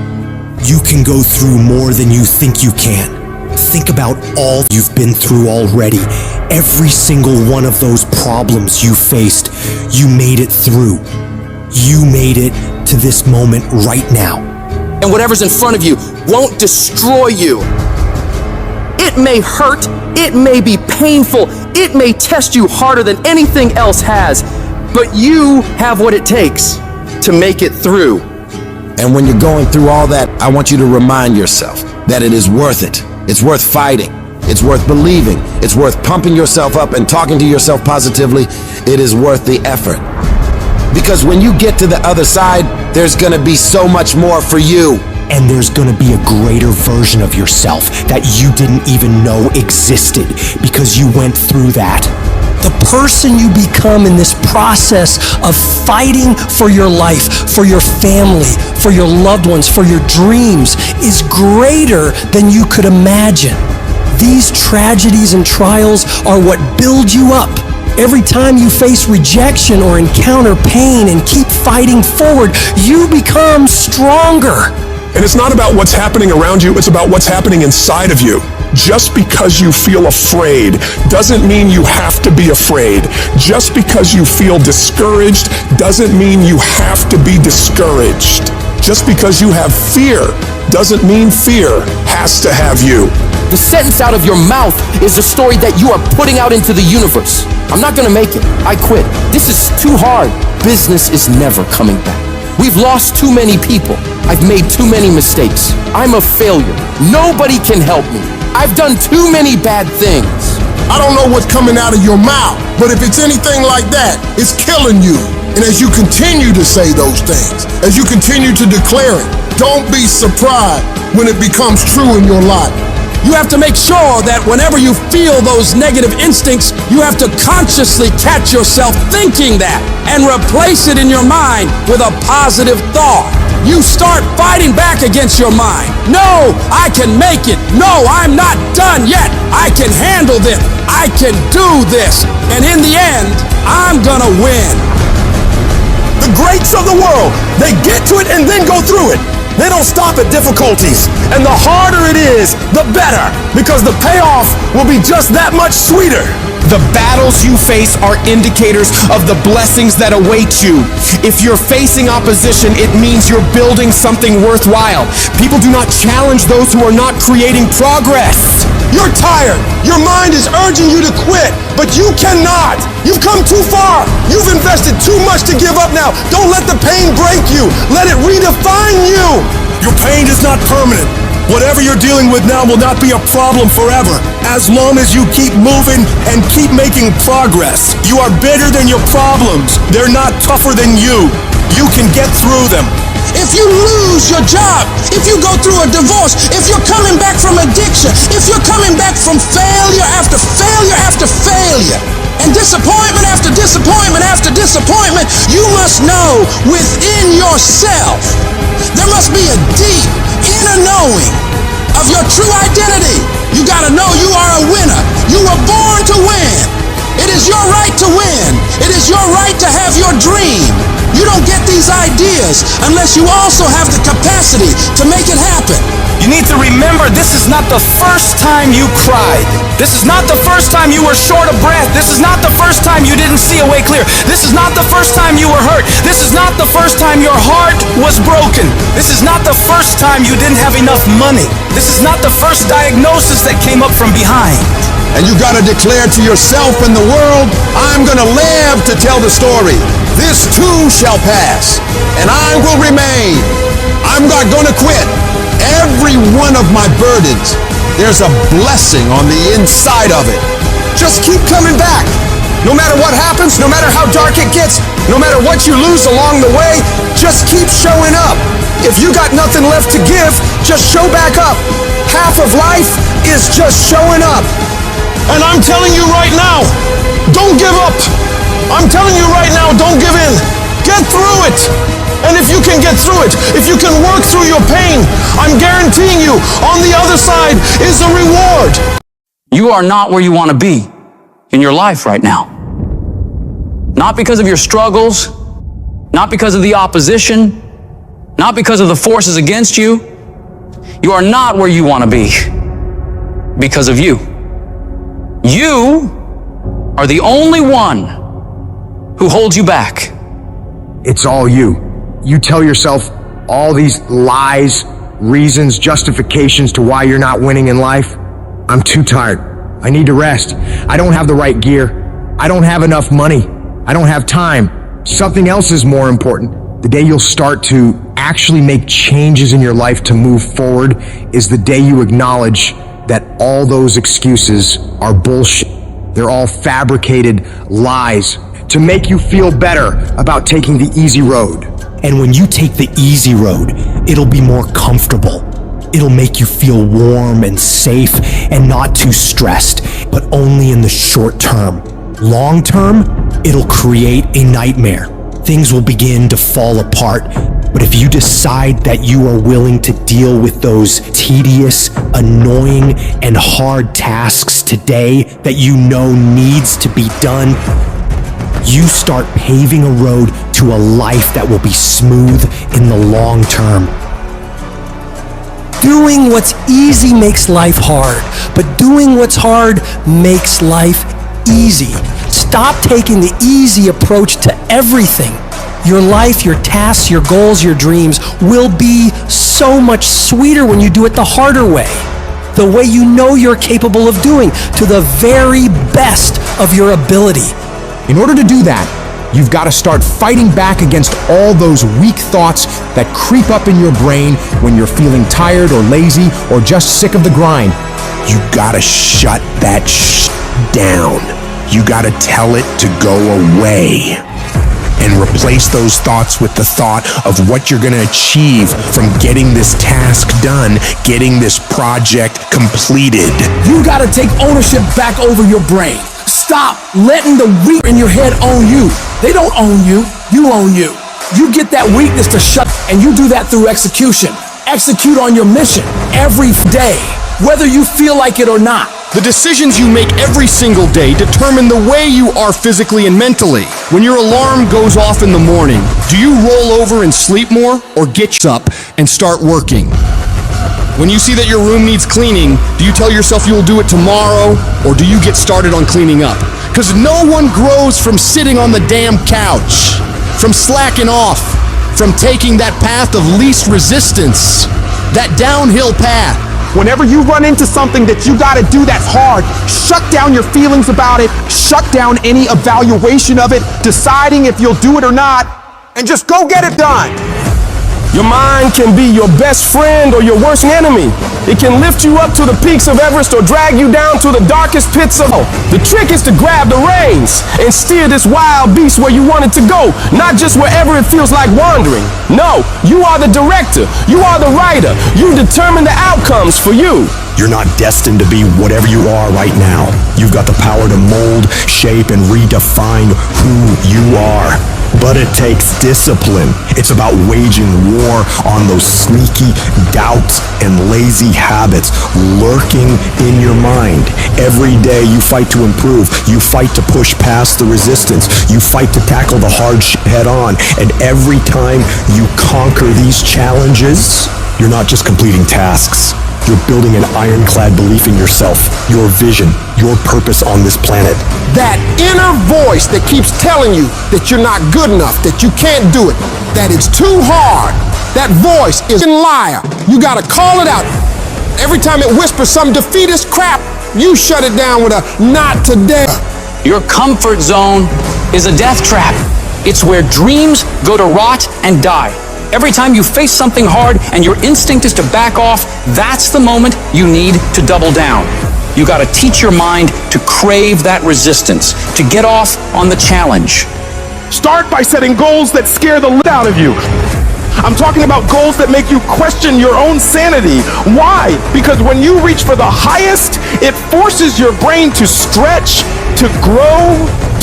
You can go through more than you think you can. Think about all you've been through already. Every single one of those problems you faced, you made it through. You made it to this moment right now. And whatever's in front of you won't destroy you. It may hurt, it may be painful, it may test you harder than anything else has, but you have what it takes to make it through. And when you're going through all that, I want you to remind yourself that it is worth it. It's worth fighting. It's worth believing. It's worth pumping yourself up and talking to yourself positively. It is worth the effort. Because when you get to the other side, there's gonna be so much more for you. And there's gonna be a greater version of yourself that you didn't even know existed because you went through that. The person you become in this process of fighting for your life, for your family, for your loved ones, for your dreams is greater than you could imagine. These tragedies and trials are what build you up. Every time you face rejection or encounter pain and keep fighting forward, you become stronger. And it's not about what's happening around you, it's about what's happening inside of you. Just because you feel afraid doesn't mean you have to be afraid. Just because you feel discouraged doesn't mean you have to be discouraged. Just because you have fear doesn't mean fear has to have you. The sentence out of your mouth is a story that you are putting out into the universe. I'm not gonna make it. I quit. This is too hard. Business is never coming back. We've lost too many people. I've made too many mistakes. I'm a failure. Nobody can help me. I've done too many bad things. I don't know what's coming out of your mouth, but if it's anything like that, it's killing you. And as you continue to say those things, as you continue to declare it, don't be surprised when it becomes true in your life. You have to make sure that whenever you feel those negative instincts, you have to consciously catch yourself thinking that and replace it in your mind with a positive thought. You start fighting back against your mind. No, I can make it. No, I'm not done yet. I can handle this. I can do this. And in the end, I'm gonna win. The greats of the world, they get to it and then go through it. They don't stop at difficulties. And the harder it is, the better, because the payoff will be just that much sweeter. The battles you face are indicators of the blessings that await you. If you're facing opposition, it means you're building something worthwhile. People do not challenge those who are not creating progress. You're tired. Your mind is urging you to quit, but you cannot. You've come too far. You've invested too much to give up now. Don't let the pain break you. Let it redefine you. Your pain is not permanent. Whatever you're dealing with now will not be a problem forever, as long as you keep moving and keep making progress. You are bigger than your problems. They're not tougher than you. You can get through them. If you lose your job, if you go through a divorce, if you're coming back from addiction, if you're coming back from failure after failure after failure, and disappointment after disappointment after disappointment, you must know within yourself, there must be a deep inner knowing of your true identity. You gotta know you are a winner. You were born to win. It is your right to win. It is your right to have your dream. You don't get these ideas unless you also have the capacity to make it happen. You need to remember, this is not the first time you cried. This is not the first time you were short of breath. This is not the first time you didn't see a way clear. This is not the first time you were hurt. This is not the first time your heart was broken. This is not the first time you didn't have enough money. This is not the first diagnosis that came up from behind. And you gotta declare to yourself and the world, I'm gonna live to tell the story. This too shall pass, and I will remain. I'm not gonna quit. Every one of my burdens, there's a blessing on the inside of it. Just keep coming back. No matter what happens, no matter how dark it gets, no matter what you lose along the way, just keep showing up. If you got nothing left to give, just show back up. Half of life is just showing up. And I'm telling you right now, don't give up. I'm telling you right now, don't give in. Get through it. And if you can get through it, if you can work through your pain, I'm guaranteeing you, on the other side is a reward. You are not where you want to be in your life right now. Not because of your struggles, not because of the opposition, not because of the forces against you. You are not where you want to be because of you. You are the only one who holds you back. It's all you. You tell yourself all these lies, reasons, justifications to why you're not winning in life. I'm too tired. I need to rest. I don't have the right gear. I don't have enough money. I don't have time. Something else is more important. The day you'll start to actually make changes in your life to move forward is the day you acknowledge that all those excuses are bullshit. They're all fabricated lies to make you feel better about taking the easy road. And when you take the easy road, it'll be more comfortable. It'll make you feel warm and safe and not too stressed, but only in the short term. Long term, it'll create a nightmare. Things will begin to fall apart. But if you decide that you are willing to deal with those tedious, annoying, and hard tasks today that you know needs to be done, you start paving a road to a life that will be smooth in the long term. Doing what's easy makes life hard, but doing what's hard makes life easy. Stop taking the easy approach to everything. Your life, your tasks, your goals, your dreams will be so much sweeter when you do it the harder way. The way you know you're capable of doing, to the very best of your ability. In order to do that, you've got to start fighting back against all those weak thoughts that creep up in your brain when you're feeling tired or lazy or just sick of the grind. You gotta shut that down. You gotta tell it to go away. And replace those thoughts with the thought of what you're gonna achieve from getting this task done, getting this project completed. You gotta take ownership back over your brain. Stop letting the weak in your head own you. They don't own you, you own you. You get that weakness to shut, and you do that through execution. Execute on your mission every day, whether you feel like it or not. The decisions you make every single day determine the way you are physically and mentally. When your alarm goes off in the morning, do you roll over and sleep more, or get up and start working? When you see that your room needs cleaning, do you tell yourself you will do it tomorrow, or do you get started on cleaning up? Because no one grows from sitting on the damn couch, from slacking off, from taking that path of least resistance, that downhill path. Whenever you run into something that you gotta do that's hard, shut down your feelings about it, shut down any evaluation of it, deciding if you'll do it or not, and just go get it done. Your mind can be your best friend or your worst enemy. It can lift you up to the peaks of Everest or drag you down to the darkest pits of hell. The trick is to grab the reins and steer this wild beast where you want it to go, not just wherever it feels like wandering. No, you are the director. You are the writer. You determine the outcomes for you. You're not destined to be whatever you are right now. You've got the power to mold, shape, and redefine who you are. But it takes discipline. It's about waging war on those sneaky doubts and lazy habits lurking in your mind. Every day you fight to improve. You fight to push past the resistance. You fight to tackle the hard shit head on. And every time you conquer these challenges, you're not just completing tasks. You're building an ironclad belief in yourself, your vision, your purpose on this planet. That inner voice that keeps telling you that you're not good enough, that you can't do it, that it's too hard, that voice is a liar. You gotta call it out. Every time it whispers some defeatist crap, you shut it down with a not today. Your comfort zone is a death trap. It's where dreams go to rot and die. Every time you face something hard and your instinct is to back off, that's the moment you need to double down. You gotta teach your mind to crave that resistance, to get off on the challenge. Start by setting goals that scare the lit out of you. I'm talking about goals that make you question your own sanity. Why? Because when you reach for the highest, it forces your brain to stretch, to grow,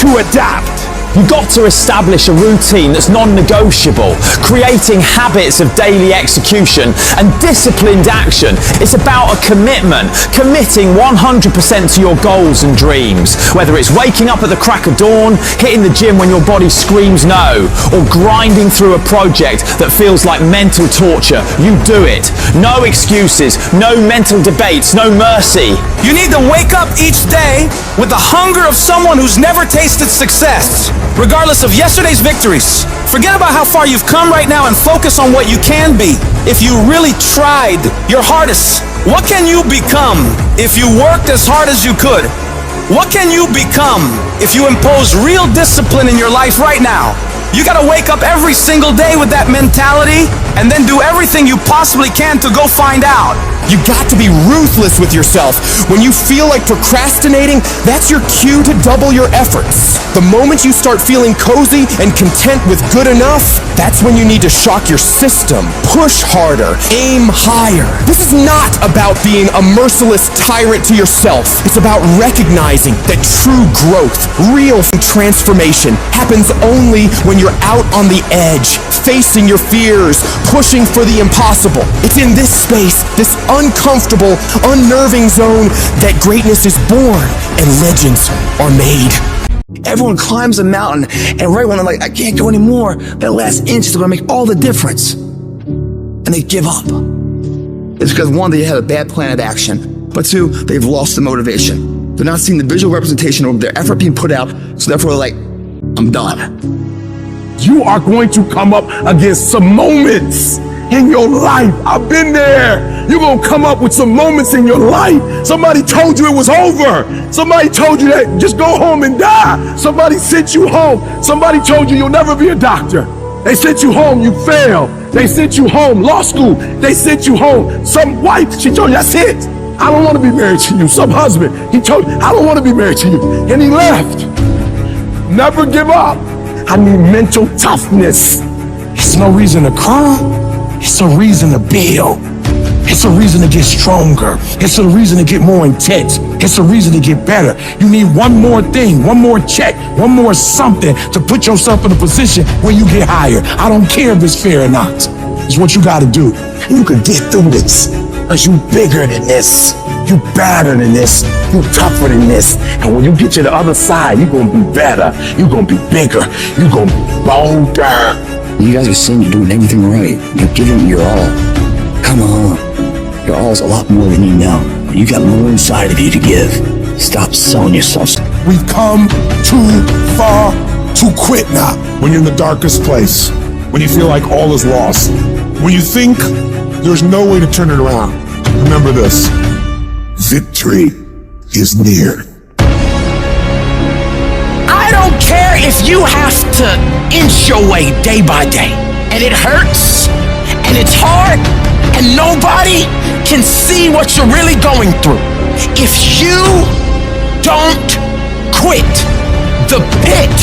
to adapt. You've got to establish a routine that's non-negotiable, creating habits of daily execution and disciplined action. It's about a commitment, committing 100% to your goals and dreams. Whether it's waking up at the crack of dawn, hitting the gym when your body screams no, or grinding through a project that feels like mental torture, you do it. No excuses, no mental debates, no mercy. You need to wake up each day with the hunger of someone who's never tasted success. Regardless of yesterday's victories, forget about how far you've come right now and focus on what you can be. If you really tried your hardest, what can you become if you worked as hard as you could? What can you become if you impose real discipline in your life right now? You gotta wake up every single day with that mentality and then do everything you possibly can to go find out. You got to be ruthless with yourself. When you feel like procrastinating, that's your cue to double your efforts. The moment you start feeling cozy and content with good enough, that's when you need to shock your system. Push harder, aim higher. This is not about being a merciless tyrant to yourself. It's about recognizing that true growth, real transformation, happens only when you're out on the edge, facing your fears, pushing for the impossible. It's in this space, this uncomfortable, unnerving zone, that greatness is born and legends are made. Everyone climbs a mountain, and right when they're like, I can't go anymore, that last inch is gonna make all the difference. And they give up. It's because one, they had a bad plan of action, but two, they've lost the motivation. They're not seeing the visual representation of their effort being put out, so therefore they're like, I'm done. You are going to come up against some moments in your life. I've been there. You're gonna come up with some moments in your life. Somebody told you it was over. Somebody told you that just go home and die. Somebody sent you home. Somebody told you you'll never be a doctor. They sent you home, you failed. They sent you home, law school. They sent you home. Some wife, she told you, that's it. I don't want to be married to you. Some husband, he told me, I don't want to be married to you. And he left. Never give up. I need mental toughness. It's no reason to cry. It's a reason to build. It's a reason to get stronger. It's a reason to get more intense. It's a reason to get better. You need one more thing, one more check, one more something to put yourself in a position where you get higher. I don't care if it's fair or not. It's what you gotta do. You can get through this. Cause you bigger than this. You better than this. You tougher than this. And when you get to the other side, you're gonna be better. You're gonna be bigger. You're gonna be bolder. You guys are saying you're doing everything right. You're giving your all. Come on. Your all is a lot more than you know. You got more inside of you to give. Stop selling yourself. We've come too far to quit now. When you're in the darkest place, when you feel like all is lost, when you think there's no way to turn it around, remember this: victory is near. I don't care if you have to inch your way day by day, and it hurts, and it's hard, and nobody can see what you're really going through. If you don't quit, the pit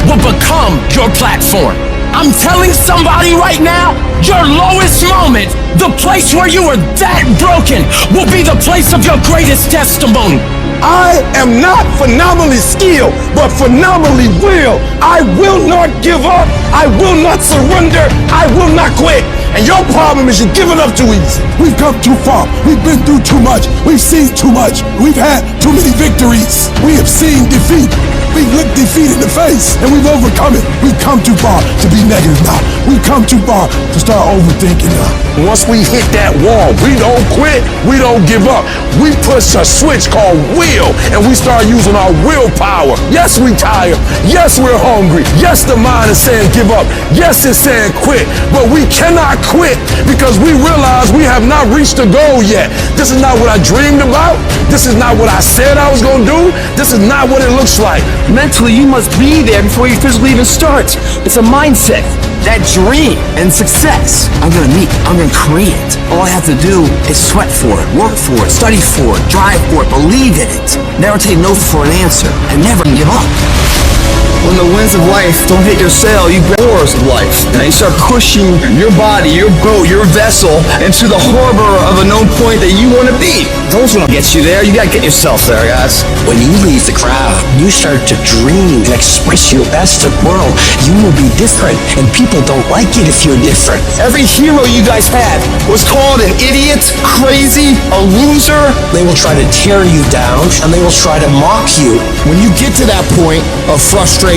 will become your platform. I'm telling somebody right now, your lowest moment, the place where you were that broken, will be the place of your greatest testimony. I am not phenomenally skilled, but phenomenally willed. I will not give up. I will not surrender. I will not quit. And your problem is you're giving up too easy. We've come too far. We've been through too much. We've seen too much. We've had too many victories. We have seen defeat. We've looked defeat in the face, and we've overcome it. We've come too far to be negative now. We've come too far to start overthinking now. Once we hit that wall, we don't quit. We don't give up. We push a switch called will, and we start using our willpower. Yes, we tired. Yes, we're hungry. Yes, the mind is saying give up. Yes, it's saying quit. But we cannot quit because we realize we have not reached the goal yet. This is not what I dreamed about. This is not what I said I was going to do. This is not what it looks like. Mentally, you must be there before you physically even start. It's a mindset. That dream and success, I'm gonna meet, I'm gonna create it. All I have to do is sweat for it, work for it, study for it, drive for it, believe in it. Never take no for an answer, and never give up. When the winds of life don't hit your sail, you break oars of life. And you start pushing your body, your boat, your vessel into the harbor of a known point that you want to be. Those don't get you there. You gotta get yourself there, guys. When you leave the crowd, you start to dream and express your best to the world. You will be different, and people don't like it if you're different. Every hero you guys had was called an idiot, crazy, a loser. They will try to tear you down, and they will try to mock you. When you get to that point of frustration,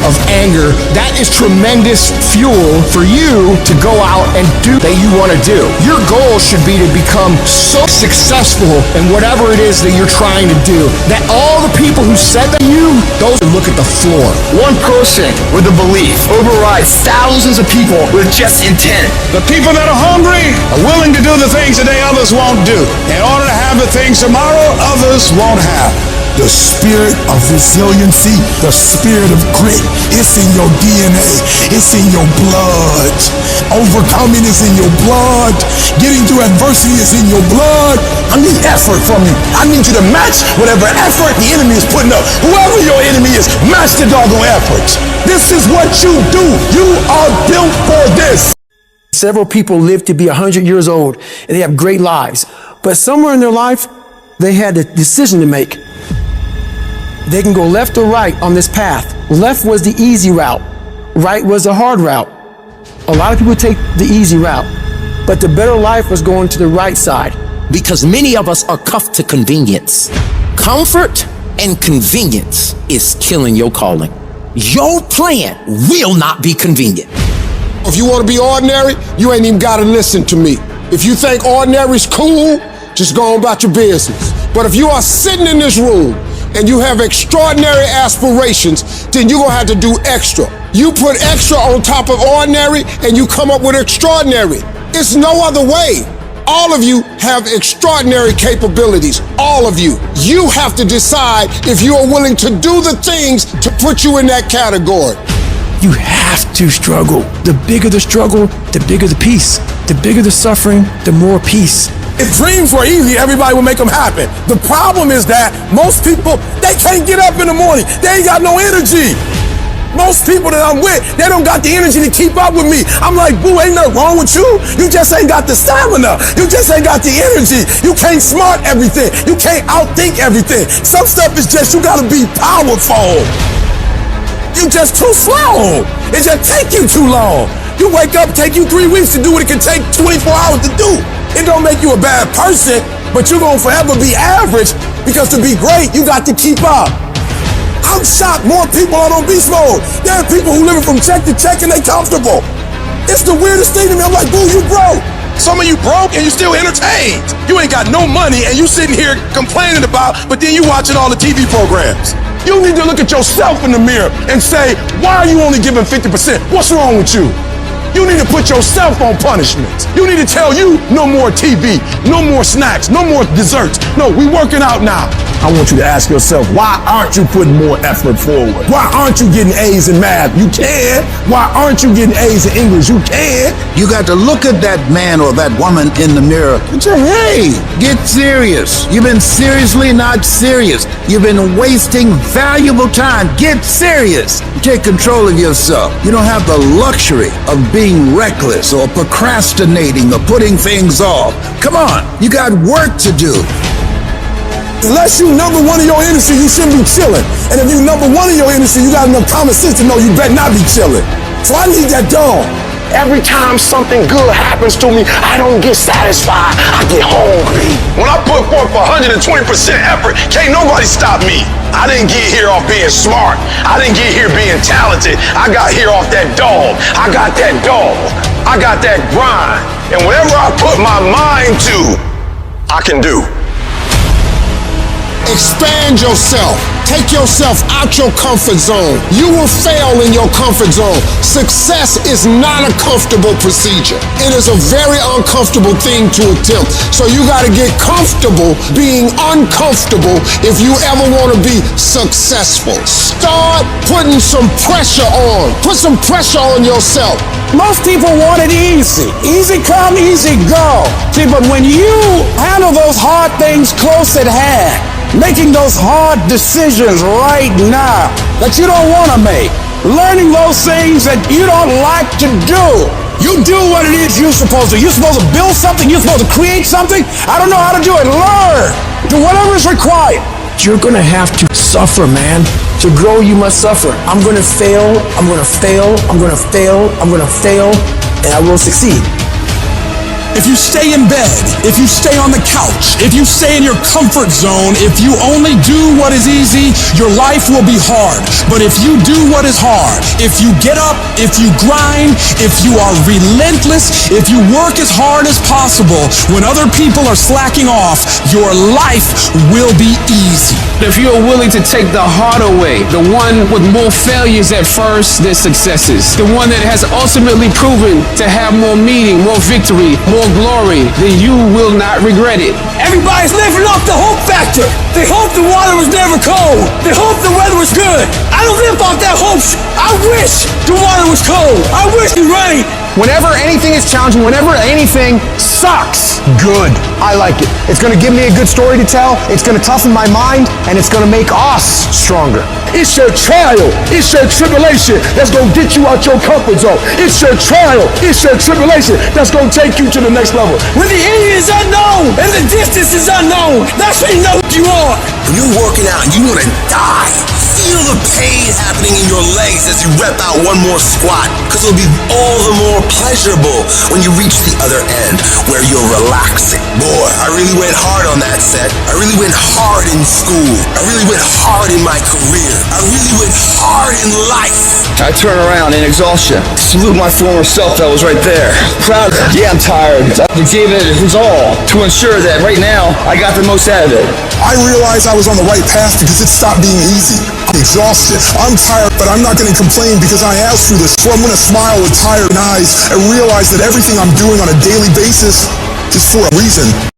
of anger, that is tremendous fuel for you to go out and do that you want to do. Your goal should be to become so successful in whatever it is that you're trying to do that all the people who said that you, those look at the floor. One person with a belief overrides thousands of people with just intent. The people that are hungry are willing to do the things today others won't do. In order to have the things tomorrow others won't have. The spirit of resiliency, the spirit of grit, it's in your DNA, it's in your blood. Overcoming is in your blood. Getting through adversity is in your blood. I need effort from you. I need you to match whatever effort the enemy is putting up. Whoever your enemy is, match the doggone effort. This is what you do. You are built for this. Several people live to be 100 years old and they have great lives. But somewhere in their life, they had a decision to make. They can go left or right on this path. Left was the easy route. Right was the hard route. A lot of people take the easy route, but the better life was going to the right side. Because many of us are cuffed to convenience. Comfort and convenience is killing your calling. Your plan will not be convenient. If you want to be ordinary, you ain't even got to listen to me. If you think ordinary's cool, just go on about your business. But if you are sitting in this room and you have extraordinary aspirations, then you're gonna have to do extra. You put extra on top of ordinary and you come up with extraordinary. It's no other way. All of you have extraordinary capabilities, all of you. You have to decide if you are willing to do the things to put you in that category. You have to struggle. The bigger the struggle, the bigger the peace. The bigger the suffering, the more peace. If dreams were easy, everybody would make them happen. The problem is that most people, they can't get up in the morning. They ain't got no energy. Most people that I'm with, they don't got the energy to keep up with me. I'm like, boo, ain't nothing wrong with you. You just ain't got the stamina. You just ain't got the energy. You can't smart everything. You can't outthink everything. Some stuff is just, you gotta be powerful. You just too slow. It just take you too long. You wake up, take you 3 weeks to do what it can take 24 hours to do. It don't make you a bad person, but you're gonna forever be average because to be great, you got to keep up. I'm shocked more people are on beast mode. There are people who living from check to check and they comfortable. It's the weirdest thing to me. I'm like, boo, you broke. Some of you broke and you still entertained. You ain't got no money and you sitting here complaining about, but then you watching all the TV programs. You need to look at yourself in the mirror and say, why are you only giving 50%? What's wrong with you? You need to put yourself on punishment. You need to tell you no more TV, no more snacks, no more desserts. No, we working out now. I want you to ask yourself, why aren't you putting more effort forward? Why aren't you getting A's in math? You can. Why aren't you getting A's in English? You can. You got to look at that man or that woman in the mirror and say, hey, get serious. You've been seriously not serious. You've been wasting valuable time. Get serious. Take control of yourself. You don't have the luxury of being reckless or procrastinating or putting things off. Come on, you got work to do. Unless you number one in your industry, you shouldn't be chilling. And if you number one in your industry, you got enough common sense to know you better not be chilling. So I need that dog. Every time something good happens to me, I don't get satisfied. I get hungry. When I put forth 120% effort, can't nobody stop me. I didn't get here off being smart. I didn't get here being talented. I got here off that dog. I got that dog. I got that grind. And whatever I put my mind to, I can do. Expand yourself. Take yourself out your comfort zone. You will fail in your comfort zone. Success is not a comfortable procedure. It is a very uncomfortable thing to attempt. So you got to get comfortable being uncomfortable if you ever want to be successful. Start putting some pressure on. Put some pressure on yourself. Most people want it easy. Easy come, easy go. See, but when you handle those hard things close at hand, making those hard decisions right now that you don't want to make, learning those things that you don't like to do. You do what it is you're supposed to. You're supposed to build something. You're supposed to create something. I don't know how to do it. Learn. Do whatever is required. You're gonna have to suffer, man. To grow, you must suffer. I'm gonna fail, I'm gonna fail, I'm gonna fail, I'm gonna fail, and I will succeed. If you stay in bed, if you stay on the couch, if you stay in your comfort zone, if you only do what is easy, your life will be hard. But if you do what is hard, if you get up, if you grind, if you are relentless, if you work as hard as possible, when other people are slacking off, your life will be easy. If you're willing to take the harder way, the one with more failures at first than successes, the one that has ultimately proven to have more meaning, more victory, more glory, then you will not regret it. Everybody's living off the hope factor. They hope the water was never cold. They hope the weather was good. I don't live off that hope. I wish the water was cold. I wish it rained. Whenever anything is challenging, whenever anything sucks, good. I like it. It's going to give me a good story to tell. It's going to toughen my mind, and it's going to make us stronger. It's your trial. It's your tribulation that's going to get you out your comfort zone. It's your trial. It's your tribulation that's going to take you to the next level. When the end is unknown and the distance is unknown, that's when you know what you are. When you're working out and you want to die, feel the pain happening in your legs as you rep out one more squat, because it'll be all the more pleasurable when you reach the other end where you're relaxing. Boy, I really went hard on that set. I really went hard in school. I really went hard in my career. I really went hard in life. I turn around in exhaustion, salute my former self that was right there. Proud of it. Yeah, I'm tired. I gave it his all to ensure that right now I got the most out of it. I realized I was on the right path because it stopped being easy. I'm exhausted. I'm tired, but I'm not going to complain because I asked through this. So I'm going to smile with tired eyes and realize that everything I'm doing on a daily basis is for a reason.